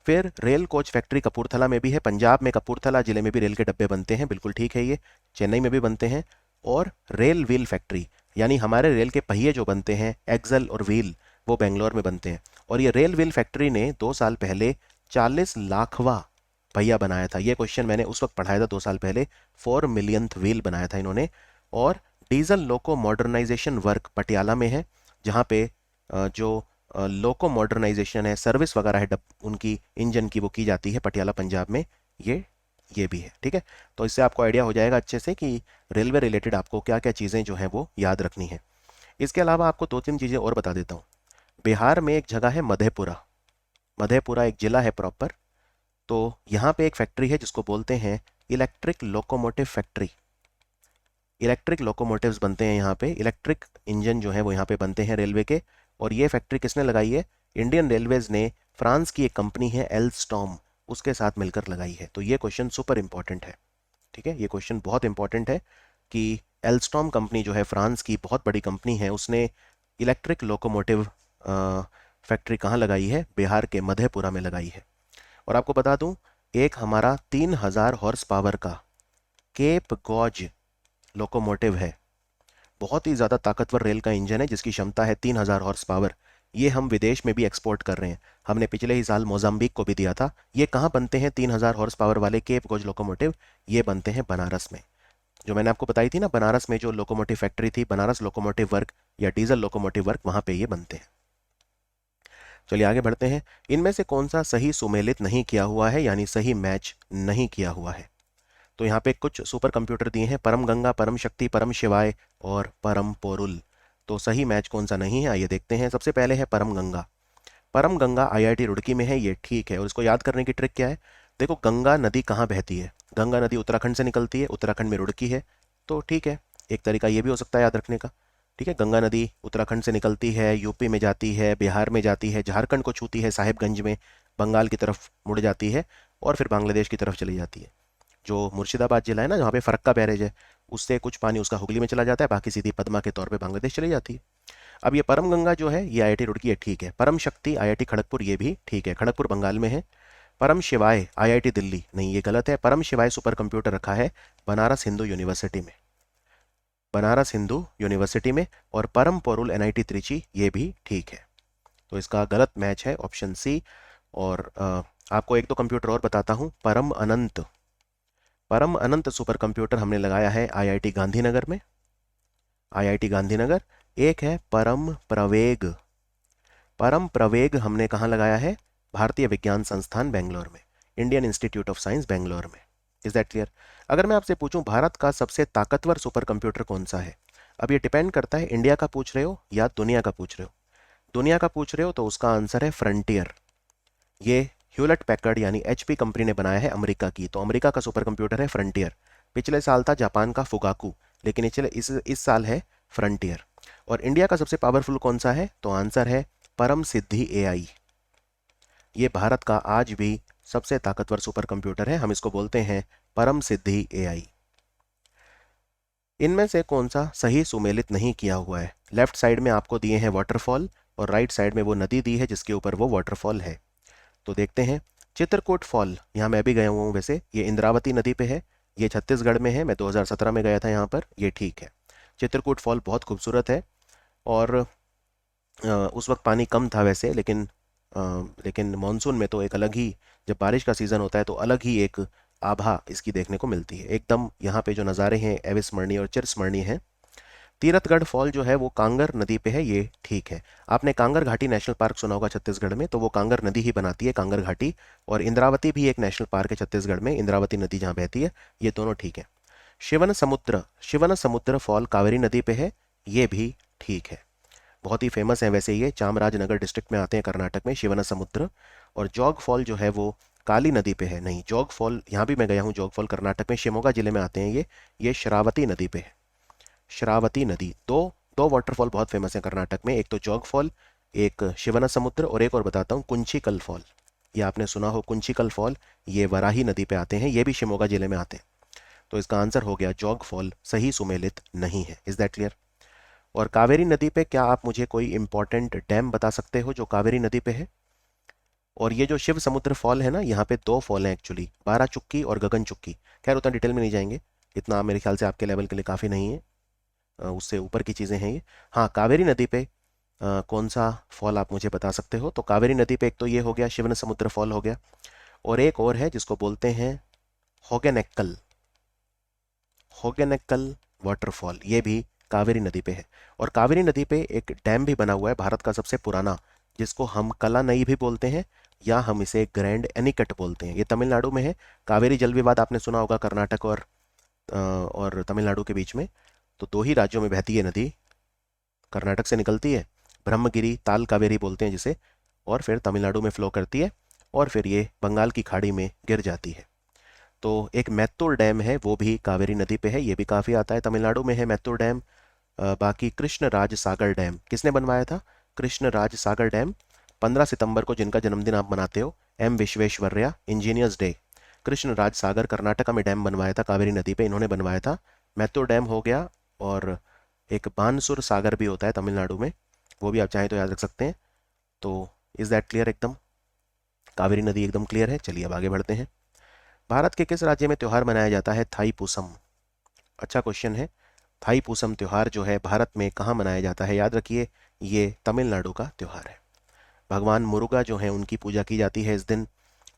फिर रेल कोच फैक्ट्री कपूरथला में भी है, पंजाब में कपूरथला जिले में भी रेल के डब्बे बनते हैं, बिल्कुल ठीक है ये। चेन्नई में भी बनते हैं। और रेल व्हील फैक्ट्री, यानी हमारे रेल के पहिए जो बनते हैं एक्सल और व्हील, वो बेंगलोर में बनते हैं। और ये रेल व्हील फैक्ट्री ने 2 साल पहले 40 लाखवां पहिया बनाया था। ये क्वेश्चन मैंने उस वक्त पढ़ाया था 2 साल पहले। 4 मिलियंथ व्हील बनाया था इन्होंने। और diesel loco modernisation work Patiala में है, जहाँ पे जो लोको मॉडर्नाइजेशन है, सर्विस वगैरह है उनकी इंजन की, वो की जाती है पटियाला पंजाब में। ये भी है। ठीक है। तो इससे आपको आइडिया हो जाएगा अच्छे से कि रेलवे रिलेटेड आपको क्या क्या चीज़ें जो हैं वो याद रखनी है। इसके अलावा आपको 2-3 चीज़ें और बता देता हूँ। बिहार में एक जगह है मधेपुरा। मधेपुरा एक जिला है प्रॉपर। तो यहाँ पे एक फैक्ट्री है जिसको बोलते हैं electric locomotive factory. Electric locomotives बनते हैं यहाँ पे, इलेक्ट्रिक इंजन जो है वो यहाँ पे बनते हैं रेलवे के। और ये फैक्ट्री किसने लगाई है? इंडियन रेलवेज ने फ्रांस की एक कंपनी है एल्स्टॉम, उसके साथ मिलकर लगाई है। तो ये क्वेश्चन सुपर इंपॉर्टेंट है। ठीक है, ये क्वेश्चन बहुत इंपॉर्टेंट है कि एल्स्टॉम कंपनी जो है फ्रांस की बहुत बड़ी कंपनी है, उसने इलेक्ट्रिक लोकोमोटिव फैक्ट्री कहाँ लगाई है? बिहार के मधेपुरा में लगाई है। और आपको बता दूं, एक हमारा 3000 हॉर्स पावर का केप गॉज लोकोमोटिव है। बहुत ही ज़्यादा ताकतवर रेल का इंजन है जिसकी क्षमता है 3000 हॉर्स पावर। ये हम विदेश में भी एक्सपोर्ट कर रहे हैं। हमने पिछले ही साल मोजाम्बिक को भी दिया था। ये कहाँ बनते हैं 3000 हॉर्स पावर वाले केप गॉज लोकोमोटिव? ये बनते हैं बनारस में। जो मैंने आपको बताई थी ना, बनारस में जो लोकोमोटिव फैक्ट्री थी, बनारस लोकोमोटिव वर्क या डीजल लोकोमोटिव वर्क, वहाँ पे ये बनते हैं। चलिए आगे बढ़ते हैं। इनमें से कौन सा सही सुमेलित नहीं किया हुआ है, यानी सही मैच नहीं किया हुआ है? तो यहाँ पे कुछ सुपर कंप्यूटर दिए हैं, परम गंगा, परम शक्ति, परम शिवाय और परम पोरुल। तो सही मैच कौन सा नहीं है आइए देखते हैं। सबसे पहले है परम गंगा। परम गंगा आईआईटी रुड़की में है, ये ठीक है। और इसको याद करने की ट्रिक क्या है? देखो गंगा नदी कहाँ बहती है? गंगा नदी उत्तराखंड से निकलती है, उत्तराखंड में रुड़की है। तो ठीक है, एक तरीका ये भी हो सकता है याद रखने का। ठीक है, गंगा नदी उत्तराखंड से निकलती है, यूपी में जाती है, बिहार में जाती है, झारखंड को छूती है साहिबगंज में, बंगाल की तरफ मुड़ जाती है और फिर बांग्लादेश की तरफ चली जाती है। जो मुर्शिदाबाद जिला है ना, जहाँ पे फरक्का बैरेज है, उससे कुछ पानी उसका हुगली में चला जाता है, बाकी सीधी पद्मा के तौर पे बांग्लादेश चली जाती है। अब ये परम गंगा जो है ये आईआईटी रुड़की है, ठीक है। परम शक्ति आईआईटी खड़गपुर, ये भी ठीक है, खड़गपुर बंगाल में है। परम शिवाय आईआईटी दिल्ली, नहीं ये गलत है। परम शिवाय सुपर कंप्यूटर रखा है बनारस हिंदू यूनिवर्सिटी में, बनारस हिंदू यूनिवर्सिटी में। और परम पोरुल एनआईटी त्रिची, ये भी ठीक है। तो इसका गलत मैच है ऑप्शन सी। और आपको एक दो कंप्यूटर और बताता हूँ। परम अनंत, परम अनंत सुपर कंप्यूटर हमने लगाया है आईआईटी गांधीनगर में, आईआईटी गांधीनगर। एक है परम प्रवेग, परम प्रवेग हमने कहाँ लगाया है? भारतीय विज्ञान संस्थान बेंगलोर में, Indian Institute of Science Bangalore में। Is that clear? अगर मैं आपसे पूछूं भारत का सबसे ताकतवर सुपर कंप्यूटर कौन सा है, अब ये डिपेंड करता है इंडिया का पूछ रहे हो या दुनिया का पूछ रहे हो। दुनिया का पूछ रहे हो तो उसका आंसर है फ्रंटियर। ये ह्यूलेट पैकर्ड यानी एचपी कंपनी ने बनाया है, अमेरिका की, तो अमेरिका का सुपर कंप्यूटर है फ्रंटियर। पिछले साल था जापान का फुगाकू, लेकिन इस साल है फ्रंटियर। और इंडिया का सबसे पावरफुल कौन सा है, तो आंसर है परम सिद्धि एआई। ये भारत का आज भी सबसे ताकतवर सुपर कंप्यूटर है, हम इसको बोलते हैं परम सिद्धि एआई। इनमें से कौन सा सही सुमेलित नहीं किया हुआ है? लेफ्ट साइड में आपको दिए हैं वाटरफॉल और राइट साइड में वो नदी दी है जिसके ऊपर वो वाटरफॉल है। तो देखते हैं। चित्रकूट फॉल, यहाँ मैं भी गया हुआ हूँ वैसे, ये इंद्रावती नदी पे है, ये छत्तीसगढ़ में है, मैं 2017 में गया था यहाँ पर, ये ठीक है। चित्रकूट फॉल बहुत खूबसूरत है और उस वक्त पानी कम था वैसे, लेकिन मानसून में तो एक अलग ही, जब बारिश का सीज़न होता है तो अलग ही एक आभा इसकी देखने को मिलती है। एकदम यहाँ पे जो नज़ारे हैं अविस्मरणीय और चिरस्मरणीय हैं। तीरथगढ़ फॉल जो है वो कांगर नदी पे है, ये ठीक है। आपने कांगर घाटी नेशनल पार्क सुना होगा छत्तीसगढ़ में, तो वो कांगर नदी ही बनाती है, कांगर घाटी। और इंद्रावती भी एक नेशनल पार्क है छत्तीसगढ़ में, इंद्रावती नदी जहाँ बहती है, ये दोनों ठीक है। शिवन समुद्र फॉल कावेरी नदी पे है, ये भी ठीक है। बहुत ही फेमस है वैसे, ये चामराजनगर डिस्ट्रिक्ट में आते हैं कर्नाटक में, शिवन समुद्र। और जॉग फॉल जो है वो काली नदी पे है, नहीं जॉग फॉल, यहाँ भी मैं गया हूँ, जॉग फॉल कर्नाटक में शिमोगा जिले में आते हैं ये शरावती नदी पे है, शरावती नदी। दो दो वाटरफॉल बहुत फेमस है कर्नाटक में, एक तो जॉग फॉल, एक शिवन समुद्र, और एक और बताता हूँ कुंचिकल फॉल। ये आपने सुना हो कुंचिकल फॉल, ये वराही नदी पे आते हैं, ये भी शिमोगा जिले में आते हैं। तो इसका आंसर हो गया जॉग फॉल, सही सुमेलित नहीं है। Is that clear? और कावेरी नदी पे क्या आप मुझे कोई इंपॉर्टेंट डैम बता सकते हो जो कावेरी नदी पे है? और ये जो शिव समुद्र फॉल है ना, यहाँ पे दो फॉल हैं एक्चुअली, 12 चुक्की और गगन चुक्की। खैर उतना डिटेल में नहीं जाएंगे, इतना मेरे ख्याल से आपके लेवल के लिए काफ़ी नहीं है, उससे ऊपर की चीज़ें हैं ये। हाँ, कावेरी नदी पे कौन सा फॉल आप मुझे बता सकते हो? तो कावेरी नदी पे एक तो ये हो गया शिवन समुद्र फॉल हो गया, और एक और है जिसको बोलते हैं होगेनेक्कल, होगेनेक्कल वाटरफॉल, ये भी कावेरी नदी पे है। और कावेरी नदी पे एक डैम भी बना हुआ है, भारत का सबसे पुराना, जिसको हम कलानई भी बोलते हैं या हम इसे ग्रैंड एनिकट बोलते हैं। ये तमिलनाडु में है। कावेरी जल विवाद आपने सुना होगा, कर्नाटक और तमिलनाडु के बीच में, तो दो ही राज्यों में बहती है नदी, कर्नाटक से निकलती है, ब्रह्मगिरी ताल कावेरी बोलते हैं जिसे, और फिर तमिलनाडु में फ्लो करती है और फिर ये बंगाल की खाड़ी में गिर जाती है। तो एक मैत्तूर डैम है, वो भी कावेरी नदी पे है, ये भी काफ़ी आता है, तमिलनाडु में है मैत्तूर डैम। बाकी कृष्णराज सागर डैम किसने बनवाया था? कृष्णराज सागर डैम, 15 सितंबर को जिनका जन्मदिन आप मनाते हो, M Visvesvaraya, engineers day. Krishnaraja Sagar Karnataka में डैम बनवाया था, कावेरी नदी पे इन्होंने बनवाया था। मैत्तूर डैम हो गया, और एक बानसूर सागर भी होता है तमिलनाडु में, वो भी आप चाहें तो याद रख सकते हैं। तो इज़ दैट क्लियर? एकदम कावेरी नदी एकदम क्लियर है। चलिए अब आगे बढ़ते हैं। भारत के किस राज्य में त्यौहार मनाया जाता है थाई पूसम? अच्छा क्वेश्चन है। थाई पूसम त्यौहार जो है भारत में कहाँ मनाया जाता है? याद रखिए, ये तमिलनाडु का त्यौहार है। भगवान मुरुगा जो है उनकी पूजा की जाती है इस दिन।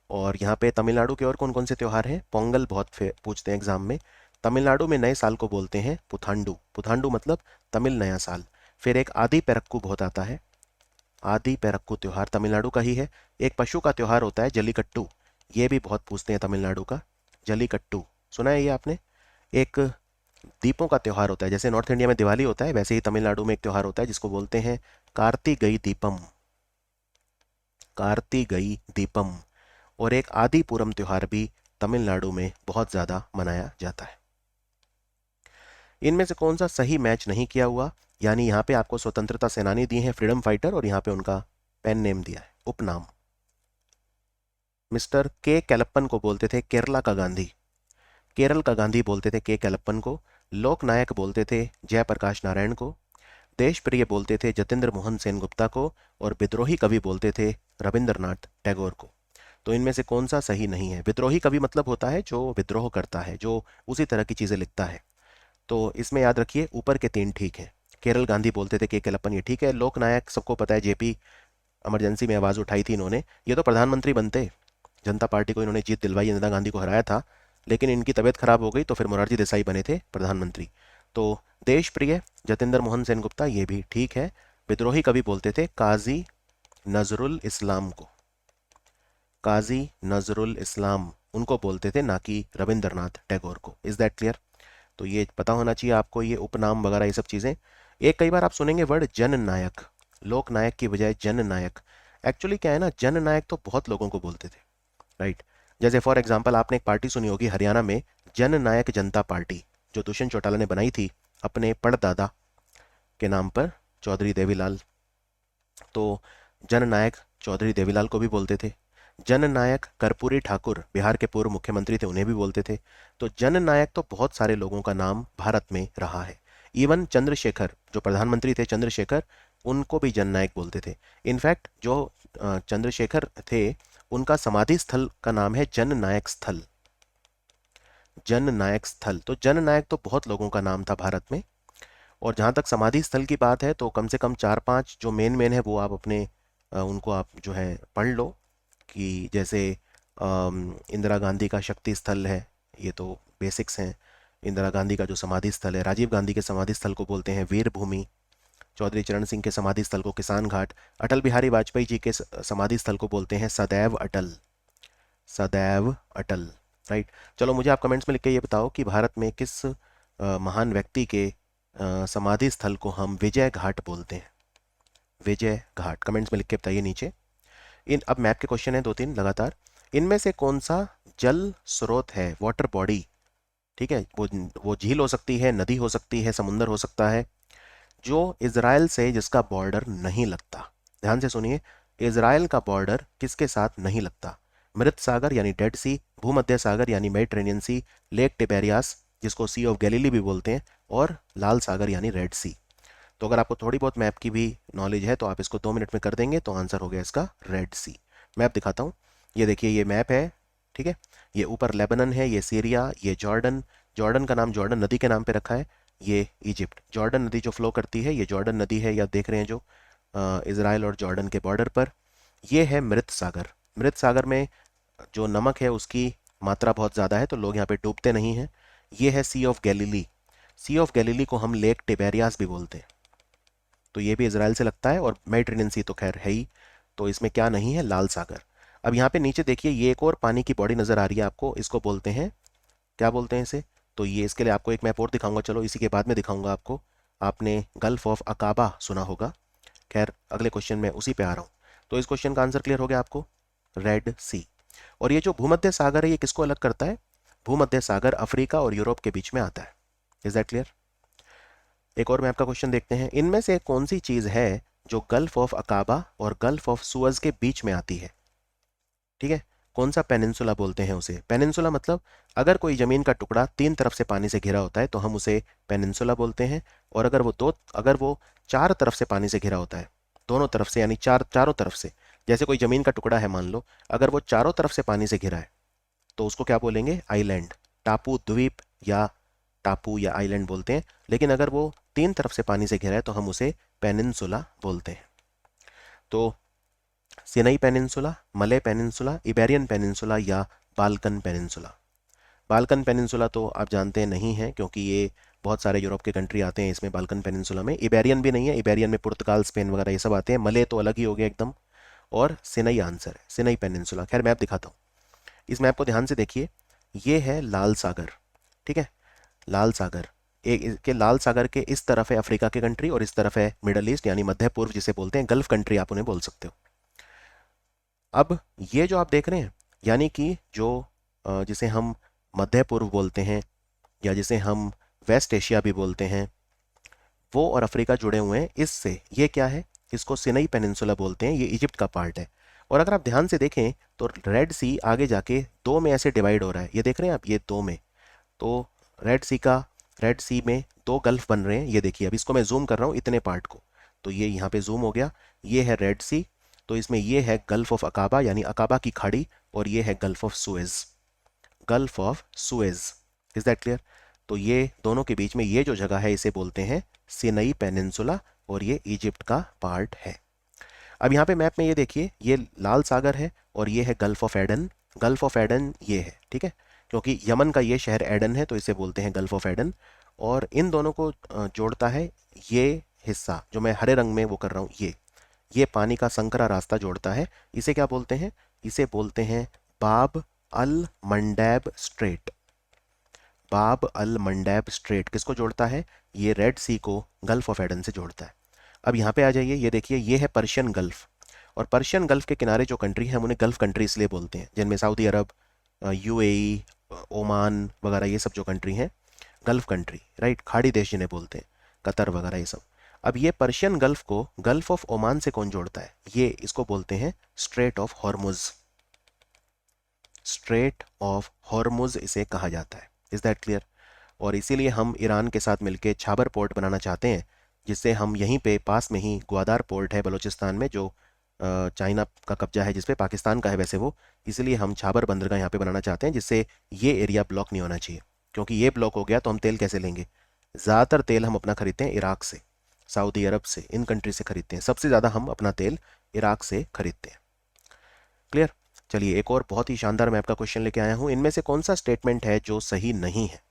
और यहाँ पे तमिलनाडु के और कौन कौन से त्यौहार हैं? पोंगल बहुत पूछते हैं एग्जाम में। तमिलनाडु में नए साल को बोलते हैं पुथांडु, पुथांडु मतलब तमिल नया साल। फिर एक आदि पेरक्कू बहुत आता है, आदि पेरक्कू त्यौहार तमिलनाडु का ही है। एक पशु का त्यौहार होता है जलीकट्टू, ये भी बहुत पूछते हैं तमिलनाडु का, जलीकट्टू सुना है ये आपने? एक दीपों का त्यौहार होता है, जैसे नॉर्थ इंडिया में दिवाली होता है वैसे ही तमिलनाडु में एक त्यौहार होता है जिसको बोलते हैं कार्तिगई दीपम, कार्तिगई दीपम। और एक आदिपुरम त्यौहार भी तमिलनाडु में बहुत ज़्यादा मनाया जाता है। इनमें से कौन सा सही मैच नहीं किया हुआ? यानी यहाँ पे आपको स्वतंत्रता सेनानी दिए हैं, फ्रीडम फाइटर, और यहाँ पे उनका पेन नेम दिया है, उपनाम। मिस्टर के कैलप्पन को बोलते थे केरला का गांधी, केरल का गांधी बोलते थे के कैलप्पन को। लोकनायक बोलते थे जयप्रकाश नारायण को। देश प्रिय बोलते थे जतेंद्र मोहन सेनगुप्ता को। और विद्रोही कवि बोलते थे रविंद्रनाथ टैगोर को। तो इनमें से कौन सा सही नहीं है? विद्रोही कवि मतलब होता है जो विद्रोह करता है, जो उसी तरह की चीज़ें लिखता है। तो इसमें याद रखिए ऊपर के तीन ठीक है। केरल गांधी बोलते थे के कैलप्पन, ये ठीक है। लोकनायक सबको पता है, जेपी, इमरजेंसी में आवाज़ उठाई थी इन्होंने, ये तो प्रधानमंत्री बनते, जनता पार्टी को इन्होंने जीत दिलवाई, इंदिरा गांधी को हराया था, लेकिन इनकी तबीयत खराब हो गई तो फिर मोरारजी देसाई बने थे प्रधानमंत्री। तो देश प्रिय जतेंद्र मोहन सेनगुप्ता, ये भी ठीक है। विद्रोही कवि बोलते थे काजी नजरुल इस्लाम को, काजी नजरुल इस्लाम उनको बोलते थे, ना कि रविंद्रनाथ टैगोर को। Is that clear? तो ये पता होना चाहिए आपको, ये उपनाम वगैरह ये सब चीज़ें। एक कई बार आप सुनेंगे वर्ड जन नायक, लोक नायक की बजाय जन नायक। एक्चुअली क्या है ना, जन नायक तो बहुत लोगों को बोलते थे, राइट। जैसे फॉर एग्जांपल आपने एक पार्टी सुनी होगी हरियाणा में, जन नायक जनता पार्टी, जो दुष्यंत चौटाला ने बनाई थी अपने पड़दादा के नाम पर, चौधरी देवीलाल। तो जन नायक चौधरी देवीलाल को भी बोलते थे। जन नायक कर्पूरी ठाकुर बिहार के पूर्व मुख्यमंत्री थे, उन्हें भी बोलते थे। तो जन नायक तो बहुत सारे लोगों का नाम भारत में रहा है। इवन चंद्रशेखर जो प्रधानमंत्री थे, चंद्रशेखर, उनको भी जन नायक बोलते थे। इनफैक्ट जो चंद्रशेखर थे, उनका समाधि स्थल का नाम है जन नायक स्थल। जन नायक स्थल, तो जन नायक तो बहुत लोगों का नाम था भारत में। और जहाँ तक समाधि स्थल की बात है, तो कम से कम 4-5 जो मेन मेन है वो आप अपने उनको आप जो है पढ़ लो। कि जैसे इंदिरा गांधी का शक्ति स्थल है, ये तो बेसिक्स हैं। इंदिरा गांधी का जो समाधि स्थल है, राजीव गांधी के समाधि स्थल को बोलते हैं वीर भूमि। चौधरी चरण सिंह के समाधि स्थल को किसान घाट। अटल बिहारी वाजपेयी जी के समाधि स्थल को बोलते हैं सदैव अटल, सदैव अटल, राइट। चलो मुझे आप कमेंट्स में लिख के ये बताओ कि भारत में किस महान व्यक्ति के समाधि स्थल को हम विजय घाट बोलते हैं। विजय घाट कमेंट्स में लिख के बताइए नीचे। इन अब मैप के क्वेश्चन है 2-3 लगातार। इनमें से कौन सा जल स्रोत है, वाटर बॉडी, ठीक है, वो झील हो सकती है, नदी हो सकती है, समुंदर हो सकता है, जो इजराइल से जिसका बॉर्डर नहीं लगता। ध्यान से सुनिए, इजराइल का बॉर्डर किसके साथ नहीं लगता? मृत सागर यानी डेड सी, भूमध्य सागर यानी मेडिटेरेनियन सी, लेक टिबेरियास जिसको सी ऑफ गैलीली भी बोलते हैं, और लाल सागर यानी रेड सी। तो अगर आपको थोड़ी बहुत मैप की भी नॉलेज है तो आप इसको 2 मिनट में कर देंगे, तो आंसर हो गया इसका रेड सी। मैप दिखाता हूँ, ये देखिए ये मैप है, ठीक है। ये ऊपर लेबनन है, ये सीरिया, ये जॉर्डन, जॉर्डन का नाम जॉर्डन नदी के नाम पे रखा है। ये इजिप्ट, जॉर्डन नदी जो फ्लो करती है, ये जॉर्डन नदी है, या देख रहे हैं जो इसराइल और जॉर्डन के बॉर्डर पर। ये है मृत सागर। मृत सागर में जो नमक है उसकी मात्रा बहुत ज़्यादा है, तो लोग यहाँ पे डूबते नहीं हैं। ये है sea of Galilee. Sea of Galilee को हम लेक टिबेरियास भी बोलते हैं, तो ये भी इसराइल से लगता है। और मेडिटेरेनियन सी तो खैर है ही, तो इसमें क्या नहीं है, लाल सागर। अब यहाँ पे नीचे देखिए, ये एक और पानी की बॉडी नजर आ रही है आपको, इसको बोलते हैं, क्या बोलते हैं इसे? तो ये इसके लिए आपको एक मैप और दिखाऊंगा, चलो इसी के बाद में दिखाऊंगा आपको। आपने गल्फ ऑफ अकाबा सुना होगा, खैर अगले क्वेश्चन में उसी पे आ रहा हूँ। तो इस क्वेश्चन का आंसर क्लियर हो गया आपको, रेड सी। और ये जो भूमध्य सागर है, ये किसको अलग करता है? भूमध्य सागर अफ्रीका और यूरोप के बीच में आता है। Is that clear? एक और मैप का क्वेश्चन देखते हैं। इनमें से कौन सी चीज है जो गल्फ ऑफ अकाबा और गल्फ ऑफ सुअज के बीच में आती है? ठीक है, कौन सा पेनिनसुला बोलते हैं उसे? पेनिनसुला मतलब अगर कोई जमीन का टुकड़ा 3 तरफ से पानी से घिरा होता है तो हम उसे पेनिनसुला बोलते हैं। और अगर वो 4 तरफ से पानी से घिरा होता है, दोनों तरफ से यानी चारों तरफ से, जैसे कोई जमीन का टुकड़ा है मान लो, अगर वो चारों तरफ से पानी से घिरा है तो उसको क्या बोलेंगे? आइलैंड, टापू, द्वीप या टापू या आइलैंड बोलते हैं। लेकिन अगर वो 3 तरफ से पानी से घिरा है तो हम उसे पेनिनसुला बोलते हैं। तो सिनाई पेनिनसुला, मले पेनिनसुला, इबेरियन पेनिनसुला या बाल्कन पेनिनसुला। बाल्कन पेनिनसुला तो आप जानते हैं नहीं है, क्योंकि ये बहुत सारे यूरोप के कंट्री आते हैं इसमें, बाल्कन पेनिनसुला में। इबेरियन भी नहीं है, इबेरियन में पुर्तगाल, स्पेन वगैरह ये सब आते हैं। मले तो अलग ही हो गया एकदम। और सिनाई आंसर है, सिनाई पेनिनसुला। खैर मैप दिखाता हूँ, इस मैप को ध्यान से देखिए। ये है लाल सागर, ठीक है, लाल सागर। एक इसके लाल सागर के इस तरफ है अफ्रीका की कंट्री और इस तरफ है मिडल ईस्ट यानी मध्य पूर्व, जिसे बोलते हैं गल्फ कंट्री, आप उन्हें बोल सकते हो। अब ये जो आप देख रहे हैं, यानी कि जो जिसे हम मध्य पूर्व बोलते हैं या जिसे हम वेस्ट एशिया भी बोलते हैं, वो और अफ्रीका जुड़े हुए हैं इससे। ये क्या है? इसको सिनाई पेनिनसुला बोलते हैं, ये इजिप्ट का पार्ट है। और अगर आप ध्यान से देखें तो रेड सी आगे जाके दो में ऐसे डिवाइड हो रहा है, ये देख रहे हैं आप, ये दो में। तो रेड सी में दो गल्फ बन रहे हैं, ये देखिए। अब इसको मैं जूम कर रहा हूँ इतने पार्ट को, तो ये यहाँ पे जूम हो गया। ये है रेड सी, तो इसमें ये है गल्फ ऑफ अकाबा यानी अकाबा की खाड़ी, और ये है gulf of Suez, gulf of Suez. Is that clear? तो ये दोनों के बीच में ये जो जगह है इसे बोलते हैं सिनाई पेनिनसुला, और ये इजिप्ट का पार्ट है। अब यहाँ पे मैप में ये देखिए, ये लाल सागर है और ये है gulf of Aden. Gulf of Aden ये है, ठीक है, क्योंकि यमन का ये शहर एडन है तो इसे बोलते हैं गल्फ ऑफ एडन। और इन दोनों को जोड़ता है ये हिस्सा जो मैं हरे रंग में वो कर रहा हूँ, ये पानी का संकरा रास्ता जोड़ता है। इसे क्या बोलते हैं? इसे बोलते हैं बाब अल मंडैब स्ट्रेट। बाब अल मंडैब स्ट्रेट किसको जोड़ता है? ये रेड सी को गल्फ ऑफ एडन से जोड़ता है। अब यहाँ पे आ जाइए, ये देखिए, ये है पर्शियन गल्फ। और पर्शियन गल्फ के किनारे जो कंट्री है हम उन्हें गल्फ कंट्री इसलिए बोलते हैं, जिनमें सऊदी अरब, यूएई, ओमान वगैरह ये सब जो कंट्री हैं, गल्फ कंट्री, राइट, खाड़ी देश जिन्हें बोलते हैं, कतर वगैरह ये सब। अब ये पर्शियन गल्फ को गल्फ ऑफ ओमान से कौन जोड़ता है? ये इसको बोलते हैं straight of Hormuz. Straight of Hormuz इसे कहा जाता है। Is that clear? और इसीलिए हम ईरान के साथ मिलकर छाबर पोर्ट बनाना चाहते हैं, जिससे हम यहीं पे पास में ही ग्वादार पोर्ट है बलूचिस्तान में, जो चाइना का कब्जा है, जिसपे पाकिस्तान का है वैसे वो। इसलिए हम छाबर बंदरगाह यहाँ पे बनाना चाहते हैं, जिससे ये एरिया ब्लॉक नहीं होना चाहिए। क्योंकि ये ब्लॉक हो गया तो हम तेल कैसे लेंगे? ज़्यादातर तेल हम अपना खरीदते हैं इराक से, सऊदी अरब से, इन कंट्री से खरीदते हैं। सबसे ज़्यादा हम अपना तेल इराक से खरीदते हैं। क्लियर? चलिए, एक और बहुत ही शानदार मैं आपका क्वेश्चन लेके आया हूँ। इनमें से कौन सा स्टेटमेंट है जो सही नहीं है?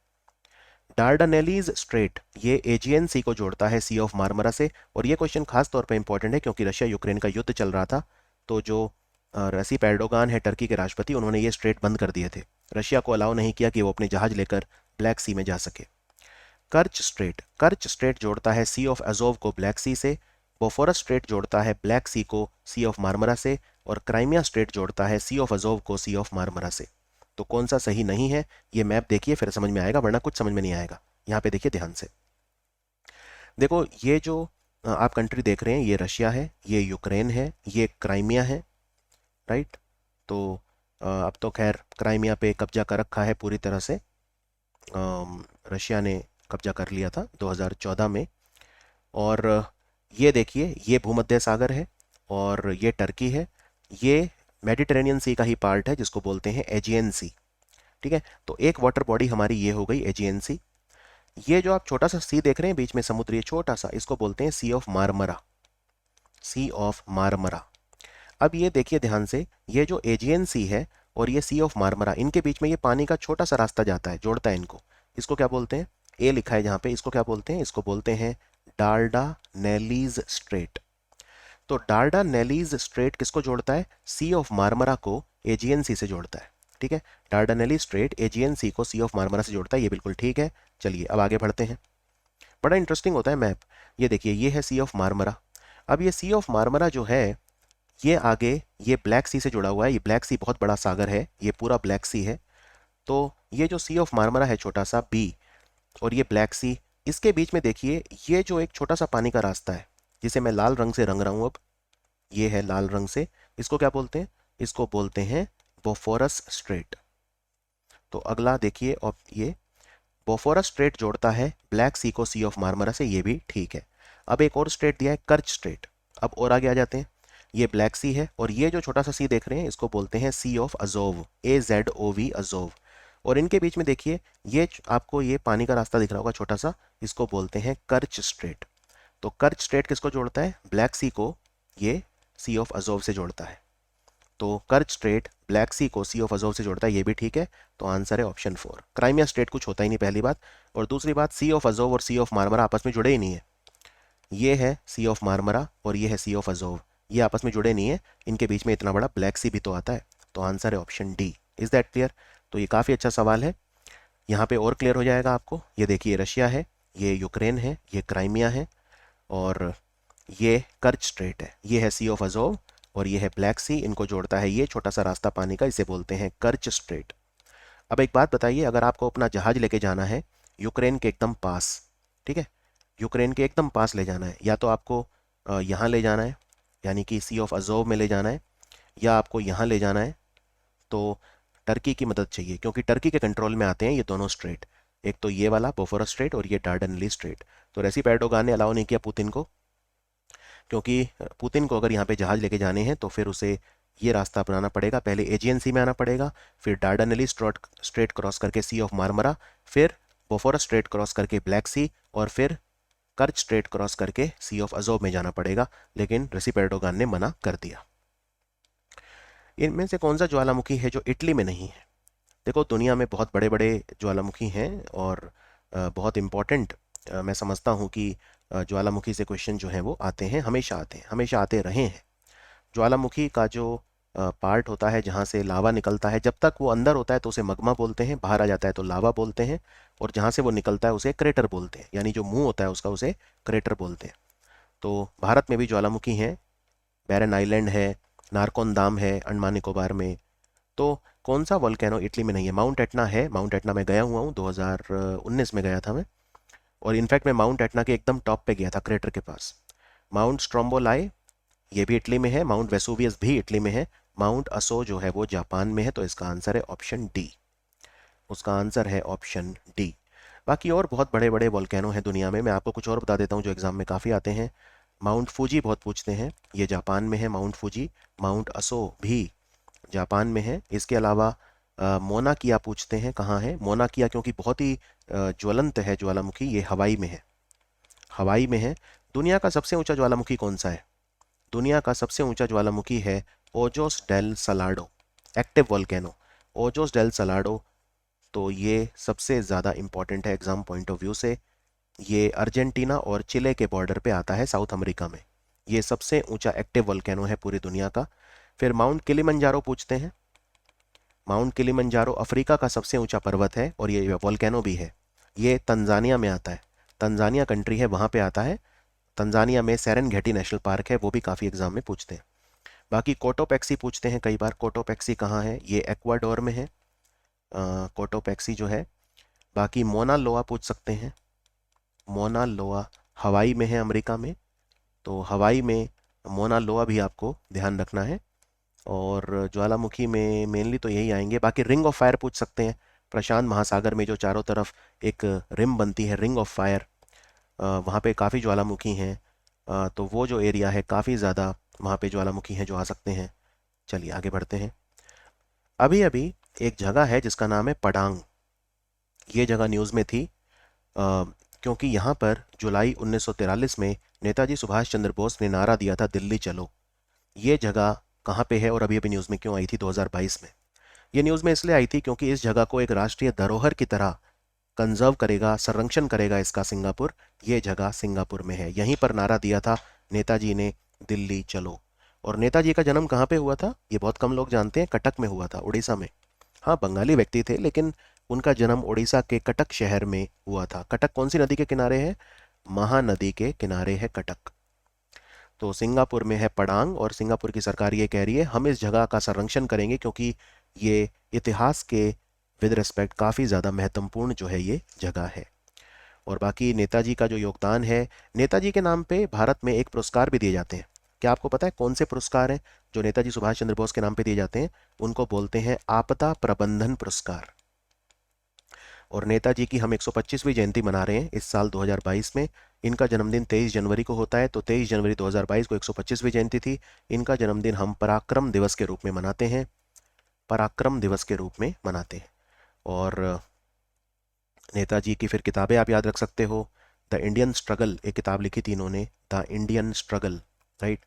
डार्डानेलीज स्ट्रेट ये एजियन सी को जोड़ता है सी ऑफ मार्मरा से। और ये क्वेश्चन खास तौर पे इंपॉर्टेंट है क्योंकि रशिया यूक्रेन का युद्ध चल रहा था, तो जो रसीप एर्डोगान है टर्की के राष्ट्रपति, उन्होंने ये स्ट्रेट बंद कर दिए थे। रशिया को अलाउ नहीं किया कि वो अपने जहाज लेकर ब्लैक सी में जा सके। कर्च स्ट्रेट जोड़ता है सी ऑफ अजोव को ब्लैक सी से। बोफोरस स्ट्रेट जोड़ता है ब्लैक सी को सी ऑफ मार्मरा से। और क्राइमिया स्ट्रेट जोड़ता है सी ऑफ अजोव को सी ऑफ मार्मरा से। तो कौन सा सही नहीं है? ये मैप देखिए फिर समझ में आएगा, वरना कुछ समझ में नहीं आएगा। यहाँ पे देखिए ध्यान से। देखो, ये जो आप कंट्री देख रहे हैं, ये रशिया है, ये यूक्रेन है, ये क्राइमिया है, राइट। तो अब तो खैर क्राइमिया पे कब्जा कर रखा है पूरी तरह से। रशिया ने कब्जा कर लिया था 2014 में। और ये देखिए, ये भूमध्य सागर है और ये टर्की है। ये मेडिटेरेनियन सी का ही पार्ट है जिसको बोलते हैं एजियन सी। ठीक है, तो एक वाटर बॉडी हमारी ये हो गई एजियन सी। ये जो आप छोटा सा सी देख रहे हैं बीच में समुद्री छोटा सा, इसको बोलते हैं सी ऑफ मार्मरा। C of मार्मरा। अब ये देखिए ध्यान से, ये जो एजियन सी है और ये सी ऑफ मार्मरा, इनके बीच में ये पानी का छोटा सा रास्ता जाता है, जोड़ता है इनको। इसको क्या बोलते हैं? ए लिखा है जहाँ पे, इसको क्या बोलते हैं? इसको बोलते हैं डार्डानेलीज स्ट्रेट। तो डार्डानेलीज स्ट्रेट किसको जोड़ता है? सी ऑफ मार्मरा को एजियन सी से जोड़ता है। ठीक है, डार्डानेली स्ट्रेट एजियन सी को सी ऑफ मार्मरा से जोड़ता है, ये बिल्कुल ठीक है। चलिए अब आगे बढ़ते हैं। बड़ा इंटरेस्टिंग होता है मैप। ये देखिए, ये है सी ऑफ मार्मरा। अब ये सी ऑफ मार्मरा जो है, ये आगे ये ब्लैक सी से जुड़ा हुआ है। ये ब्लैक सी बहुत बड़ा सागर है, ये पूरा ब्लैक सी है। तो ये जो सी ऑफ मार्मरा है छोटा सा बी, और ये ब्लैक सी, इसके बीच में देखिए ये जो एक छोटा सा पानी का रास्ता है, जिसे मैं लाल रंग से रंग रहा हूँ अब, ये है लाल रंग से। इसको क्या बोलते हैं? इसको बोलते हैं बोफोरस स्ट्रेट। तो अगला देखिए, और ये बोफोरस स्ट्रेट जोड़ता है ब्लैक सी को सी ऑफ मार्मरा से, ये भी ठीक है। अब एक और स्ट्रेट दिया है कर्च स्ट्रेट। अब और आगे आ जाते हैं। ये ब्लैक सी है और ये जो छोटा सा सी देख रहे हैं, इसको बोलते हैं सी ऑफ अजोव, AZOV अजोव। और इनके बीच में देखिए, ये आपको ये पानी का रास्ता दिख रहा होगा छोटा सा, इसको बोलते हैं कर्च स्ट्रेट। तो कर्च स्ट्रेट किसको जोड़ता है? ब्लैक सी को ये सी ऑफ अजोव से जोड़ता है। तो कर्च स्ट्रेट ब्लैक सी को सी ऑफ अजोव से जोड़ता है, ये भी ठीक है। तो आंसर है ऑप्शन 4। क्राइमिया स्ट्रेट कुछ होता ही नहीं, पहली बात। और दूसरी बात, सी ऑफ अजोव और सी ऑफ मार्मरा आपस में जुड़े ही नहीं है। ये है सी ऑफ मार्मरा और ये है सी ऑफ अजोव, ये आपस में जुड़े नहीं है। इनके बीच में इतना बड़ा ब्लैक सी भी तो आता है। तो आंसर है option D. Is that clear? तो ये काफ़ी अच्छा सवाल है। यहाँ पे और क्लियर हो जाएगा आपको। ये देखिए, रशिया है, ये यूक्रेन है, ये क्राइमिया है, और ये कर्च स्ट्रेट है। ये है सी ऑफ अजोव और ये है ब्लैक सी, इनको जोड़ता है ये छोटा सा रास्ता पानी का, इसे बोलते हैं कर्च स्ट्रेट। अब एक बात बताइए, अगर आपको अपना जहाज लेके जाना है यूक्रेन के एकदम पास, ठीक है, यूक्रेन के एकदम पास ले जाना है, या तो आपको यहाँ ले जाना है, यानी कि सी ऑफ अजोव में ले जाना है, या आपको यहाँ ले जाना है, तो टर्की की मदद चाहिए, क्योंकि टर्की के कंट्रोल में आते हैं ये दोनों स्ट्रेट। एक तो ये वाला बोफोरस स्ट्रेट और ये डार्डनली स्ट्रेट। तो रेसिप एर्डोगान ने अलाउ नहीं किया पुतिन को, क्योंकि पुतिन को अगर यहाँ पे जहाज लेके जाने हैं तो फिर उसे ये रास्ता अपनाना पड़ेगा। पहले एजियन सी में आना पड़ेगा, फिर डार्डनली स्ट्रेट क्रॉस करके सी ऑफ मार्मरा, फिर बोफोरस स्ट्रेट क्रॉस करके ब्लैक सी, और फिर कर्च स्ट्रेट क्रॉस करके सी ऑफ अजोव में जाना पड़ेगा। लेकिन रेसिप एर्डोगान ने मना कर दिया। इनमें से कौन सा ज्वालामुखी है जो इटली में नहीं है? देखो, दुनिया में बहुत बड़े बड़े ज्वालामुखी हैं और बहुत इम्पोर्टेंट मैं समझता हूँ कि ज्वालामुखी से क्वेश्चन जो हैं वो आते हैं, हमेशा आते हैं, हमेशा आते रहे हैं। ज्वालामुखी का जो पार्ट होता है जहाँ से लावा निकलता है, जब तक वो अंदर होता है तो उसे मगमा बोलते हैं, बाहर आ जाता है तो लावा बोलते हैं, और जहाँ से वो निकलता है उसे क्रेटर बोलते हैं, यानी जो मुंह होता है उसका उसे क्रेटर बोलते हैं। तो भारत में भी ज्वालामुखी हैं, बैरन आइलैंड है, नारकोन दाम है अंडमान निकोबार में। तो कौन सा वोल्केनो इटली में नहीं है? माउंट एटना है। माउंट एटना में गया हुआ हूँ, 2019 में गया था मैं, और इनफैक्ट मैं माउंट एटना के एकदम टॉप पे गया था, क्रेटर के पास। माउंट स्ट्रोम्बोलाई, ये भी इटली में है। माउंट वेसुवियस भी इटली में है। माउंट असो जो है वो जापान में है। तो इसका आंसर है ऑप्शन डी। उसका आंसर है ऑप्शन डी। बाकी और बहुत बड़े बड़े वोल्केनो हैं दुनिया में, मैं आपको कुछ और बता देता हूँ जो एग्जाम में काफ़ी आते हैं। माउंट फूजी बहुत पूछते हैं, ये जापान में है माउंट फूजी। माउंट असो भी जापान में है। इसके अलावा मोना किया पूछते हैं, कहाँ है मोना किया, क्योंकि बहुत ही ज्वलंत है ज्वालामुखी, ये हवाई में है। हवाई में है। दुनिया का सबसे ऊंचा ज्वालामुखी कौन सा है? दुनिया का सबसे ऊंचा ज्वालामुखी है Ojos del Salado, active volcano Ojos del Salado. तो ये सबसे ज़्यादा इंपॉर्टेंट है एग्जाम पॉइंट ऑफ व्यू से। ये अर्जेंटीना और चिले के बॉर्डर पे आता है, साउथ अमेरिका में। ये सबसे ऊंचा एक्टिव वोल्केनो है पूरी दुनिया का। फिर माउंट किलिमंजारो पूछते हैं। माउंट किलिमंजारो अफ्रीका का सबसे ऊंचा पर्वत है और ये वोल्केनो भी है। ये तंजानिया में आता है, तंजानिया कंट्री है, वहाँ पे आता है। तंजानिया में सेरेनगेटी नेशनल पार्क है, वो भी काफ़ी एग्जाम में पूछते हैं। बाकी कोटोपैक्सी पूछते हैं कई बार। कोटोपैक्सी कहाँ है? ये एक्वाडोर में है, कोटोपैक्सी जो है। बाकी मोना लोआ पूछ सकते हैं। मोना लोआ हवाई में है, अमेरिका में। तो हवाई में मोना लोआ भी आपको ध्यान रखना है। और ज्वालामुखी में मेनली तो यही आएंगे। बाकी रिंग ऑफ फायर पूछ सकते हैं। प्रशांत महासागर में जो चारों तरफ एक रिम बनती है, रिंग ऑफ फायर, वहाँ पे काफ़ी ज्वालामुखी हैं। तो वो जो एरिया है काफ़ी ज़्यादा, वहाँ पे ज्वालामुखी हैं जो आ सकते हैं। चलिए आगे बढ़ते हैं। अभी अभी एक जगह है जिसका नाम है पडांग। ये जगह न्यूज़ में थी क्योंकि यहाँ पर जुलाई 1943 में नेताजी सुभाष चंद्र बोस ने नारा दिया था, दिल्ली चलो। ये जगह कहाँ पे है और अभी अभी न्यूज़ में क्यों आई थी 2022 में? ये न्यूज़ में इसलिए आई थी क्योंकि इस जगह को एक राष्ट्रीय धरोहर की तरह कंजर्व करेगा, संरक्षण करेगा इसका सिंगापुर। ये जगह सिंगापुर में है। यहीं पर नारा दिया था नेताजी ने, दिल्ली चलो। और नेताजी का जन्म कहाँ पे हुआ था ये बहुत कम लोग जानते हैं। कटक में हुआ था, उड़ीसा में। हाँ, बंगाली व्यक्ति थे लेकिन उनका जन्म उड़ीसा के कटक शहर में हुआ था। कटक कौन सी नदी के किनारे है? महानदी के किनारे है कटक। तो सिंगापुर में है पडांग, और सिंगापुर की सरकार ये कह रही है हम इस जगह का संरक्षण करेंगे क्योंकि ये इतिहास के विद रिस्पेक्ट काफ़ी ज़्यादा महत्वपूर्ण जो है ये जगह है। और बाकी नेताजी का जो योगदान है, नेताजी के नाम पे भारत में एक पुरस्कार भी दिए जाते हैं। क्या आपको पता है कौन से पुरस्कार हैं जो नेताजी सुभाष चंद्र बोस के नाम पे दिए जाते हैं? उनको बोलते हैं आपदा प्रबंधन पुरस्कार। और नेताजी की हम 125वीं जयंती मना रहे हैं इस साल 2022 में। इनका जन्मदिन 23 जनवरी को होता है, तो 23 जनवरी 2022 को 125वीं जयंती थी। इनका जन्मदिन हम पराक्रम दिवस के रूप में मनाते हैं, पराक्रम दिवस के रूप में मनाते हैं। और नेताजी की फिर किताबें आप याद रख सकते हो। द इंडियन स्ट्रगल एक किताब लिखी थी इन्होंने, the Indian struggle, right.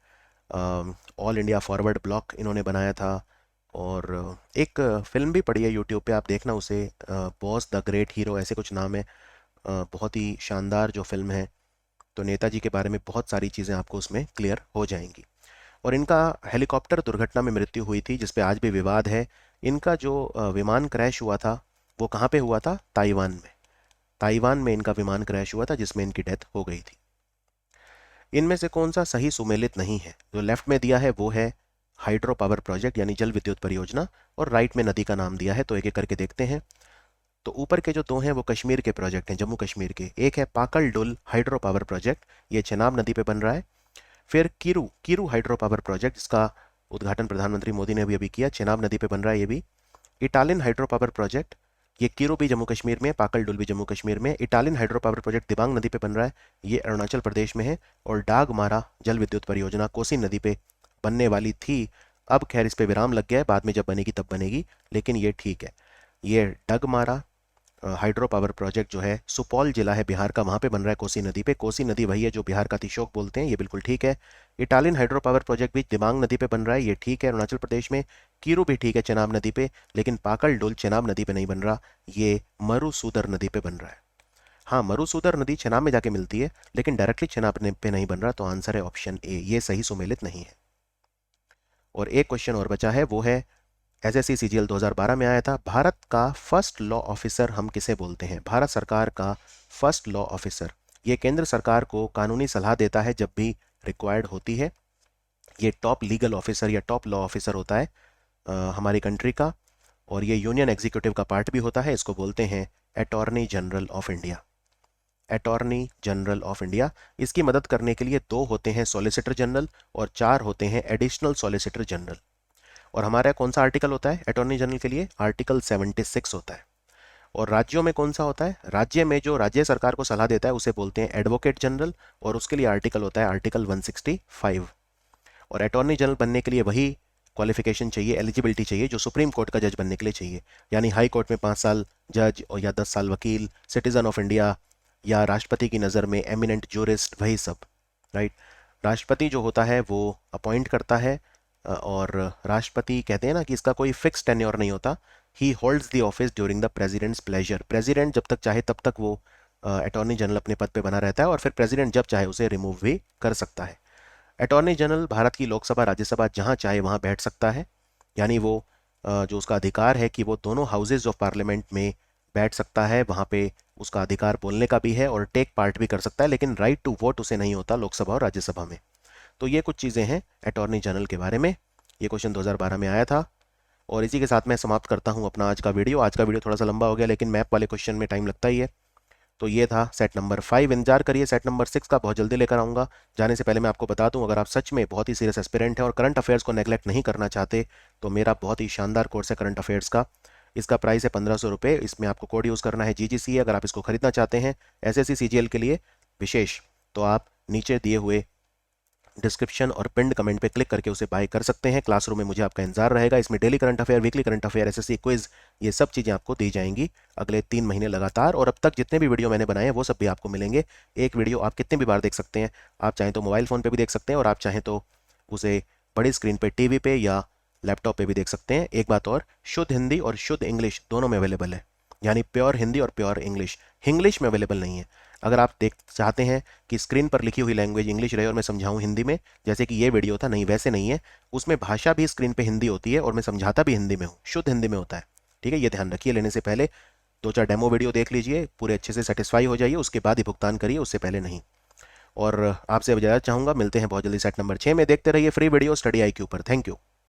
All India forward block इन्होंने बनाया था। और एक फिल्म भी पड़ी है यूट्यूब पे, आप देखना उसे, बॉस द ग्रेट हीरो ऐसे कुछ नाम है। बहुत ही शानदार जो फिल्म है। तो नेताजी के बारे में बहुत सारी चीज़ें आपको उसमें क्लियर हो जाएंगी। और इनका हेलीकॉप्टर दुर्घटना में मृत्यु हुई थी जिस पे आज भी विवाद है। इनका जो विमान क्रैश हुआ था वो कहाँ पे हुआ था? ताइवान में। ताइवान में इनका विमान क्रैश हुआ था जिसमें इनकी डेथ हो गई थी। इनमें से कौन सा सही सुमेलित नहीं है? जो लेफ्ट में दिया है वो है हाइड्रो पावर प्रोजेक्ट यानी जल विद्युत परियोजना, और राइट में नदी का नाम दिया है। तो एक एक करके देखते हैं। तो ऊपर के जो दो हैं वो कश्मीर के प्रोजेक्ट हैं, जम्मू कश्मीर के। एक है पाकल डुल हाइड्रो पावर प्रोजेक्ट, ये चेनाब नदी पे बन रहा है। फिर Kiru Kiru hydro power project, जिसका उद्घाटन प्रधानमंत्री मोदी ने अभी अभी किया, चेनाब नदी पे बन रहा है ये भी। इटालियन हाइड्रो पावर प्रोजेक्ट, ये कीरू भी जम्मू कश्मीर में, पाकल डुल भी जम्मू कश्मीर में। Italian hydro power project Dibang नदी पे बन रहा है, ये अरुणाचल प्रदेश में है। और डागमारा जल विद्युत परियोजना कोसी नदी पे बनने वाली थी। अब खैर इस पे विराम लग गया है, बाद में जब बनेगी तब बनेगी, लेकिन ये ठीक है। ये डगमारा हाइड्रो पावर प्रोजेक्ट जो है सुपौल जिला है बिहार का, वहाँ पे बन रहा है कोसी नदी पे। कोसी नदी वही है जो बिहार का तिशोक बोलते हैं, ये बिल्कुल ठीक है। इटालियन हाइड्रो पावर प्रोजेक्ट भी दिबांग नदी पे बन रहा है, ये ठीक है, अरुणाचल प्रदेश में। कीरू भी ठीक है चेनाब नदी पे, लेकिन पाकल डुल चेनाब नदी पे नहीं बन रहा, ये मरुसूदर नदी पे बन रहा है। हाँ, मरुसूदर नदी चेनाब में जाके मिलती है, लेकिन डायरेक्टली चेनाब पे नहीं बन रहा, तो आंसर है ऑप्शन ए, ये सही सुमेलित नहीं है। और एक क्वेश्चन और बचा है, वो है एसएससी सीजीएल 2012 में आया था, भारत का फर्स्ट लॉ ऑफिसर हम किसे बोलते हैं? भारत सरकार का फर्स्ट लॉ ऑफिसर, ये केंद्र सरकार को कानूनी सलाह देता है जब भी रिक्वायर्ड होती है। ये टॉप लीगल ऑफिसर या टॉप लॉ ऑफिसर होता है हमारी कंट्री का, और ये यूनियन एग्जीक्यूटिव का पार्ट भी होता है। इसको बोलते हैं attorney general of India. Attorney general of India. इसकी मदद करने के लिए 2 होते हैं सॉलिसिटर जनरल और 4 होते हैं एडिशनल सॉलिसिटर जनरल। और हमारा कौन सा आर्टिकल होता है अटॉर्नी जनरल के लिए? आर्टिकल 76 होता है। और राज्यों में कौन सा होता है? राज्य में जो राज्य सरकार को सलाह देता है उसे बोलते हैं एडवोकेट जनरल, और उसके लिए आर्टिकल होता है आर्टिकल 165। और अटॉर्नी जनरल बनने के लिए वही क्वालिफिकेशन चाहिए, एलिजिबिलिटी चाहिए जो सुप्रीम कोर्ट का जज बनने के लिए चाहिए, यानी हाई कोर्ट में 5 साल जज और या 10 साल वकील, सिटीजन ऑफ इंडिया, या राष्ट्रपति की नज़र में एमिनेंट जूरिस्ट, वही सब, राइट। राष्ट्रपति जो होता है वो अपॉइंट करता है, और राष्ट्रपति कहते हैं ना कि इसका कोई फिक्स टेन्योर नहीं होता। He holds the office during the president's pleasure. President जब तक चाहे तब तक वो अटॉर्नी जनरल अपने पद पे बना रहता है, और फिर प्रेसिडेंट जब चाहे उसे रिमूव भी कर सकता है। अटॉर्नी जनरल भारत की लोकसभा राज्यसभा जहाँ चाहे वहाँ बैठ सकता है, यानी वो जो उसका अधिकार है कि वो दोनों हाउसेज ऑफ पार्लियामेंट में बैठ सकता है, वहाँ पे उसका अधिकार बोलने का भी है और टेक पार्ट भी कर सकता है, लेकिन राइट टू वोट उसे नहीं होता लोकसभा और राज्यसभा में। तो ये कुछ चीज़ें हैं अटॉर्नी जनरल के बारे में। ये क्वेश्चन 2012 में आया था। और इसी के साथ मैं समाप्त करता हूँ अपना आज का वीडियो। आज का वीडियो थोड़ा सा लंबा हो गया, लेकिन मैप वाले क्वेश्चन में टाइम लगता ही है। तो ये था सेट नंबर 5। इंतजार करिए, सेट नंबर 6 का बहुत जल्दी लेकर आऊँगा। जाने से पहले मैं आपको बता दूं, अगर आप सच में बहुत ही सीरियस एस्पिरेंट हैं और करंट अफेयर्स को नेगलेक्ट नहीं करना चाहते, तो मेरा बहुत ही शानदार कोर्स है करंट अफेयर्स का। इसका प्राइस है 1500 रुपये। इसमें आपको कोड यूज़ करना है GGC। अगर आप इसको खरीदना चाहते हैं SSC CGL के लिए विशेष, तो आप नीचे दिए हुए डिस्क्रिप्शन और पिंड कमेंट पे क्लिक करके उसे बाय कर सकते हैं। क्लासरूम में मुझे आपका इंतजार रहेगा। इसमें daily current affair, weekly current affair, SSC quiz, ये सब चीज़ें आपको दी जाएंगी अगले 3 महीने लगातार। और अब तक जितने भी वीडियो मैंने बनाए हैं वो सब भी आपको मिलेंगे। एक वीडियो आप कितने भी बार देख सकते हैं। आप चाहें तो मोबाइल फ़ोन पर भी देख सकते हैं, और आप चाहें तो उसे बड़ी स्क्रीन पर TV पे या लैपटॉप पे भी देख सकते हैं। एक बात और, शुद्ध हिंदी और शुद्ध इंग्लिश दोनों में अवेलेबल है, यानी प्योर हिंदी और प्योर इंग्लिश। इंग्लिश में अवेलेबल नहीं है। अगर आप देख चाहते हैं कि स्क्रीन पर लिखी हुई लैंग्वेज इंग्लिश रहे और मैं समझाऊं हिंदी में, जैसे कि ये वीडियो था, नहीं वैसे नहीं है। उसमें भाषा भी स्क्रीन पे हिंदी होती है और मैं समझाता भी हिंदी में हूँ, शुद्ध हिंदी में होता है। ठीक है, ये ध्यान रखिए। लेने से पहले 2-4 डेमो वीडियो देख लीजिए, पूरे अच्छे से सेटिस्फाई हो जाइए, उसके बाद ही भुगतान करिए, उससे पहले नहीं। और आपसे इजाज़त चाहूँगा, मिलते हैं बहुत जल्दी सेट नंबर 6 में। देखते रहिए फ्री वीडियो स्टडी IQ पर। Thank you.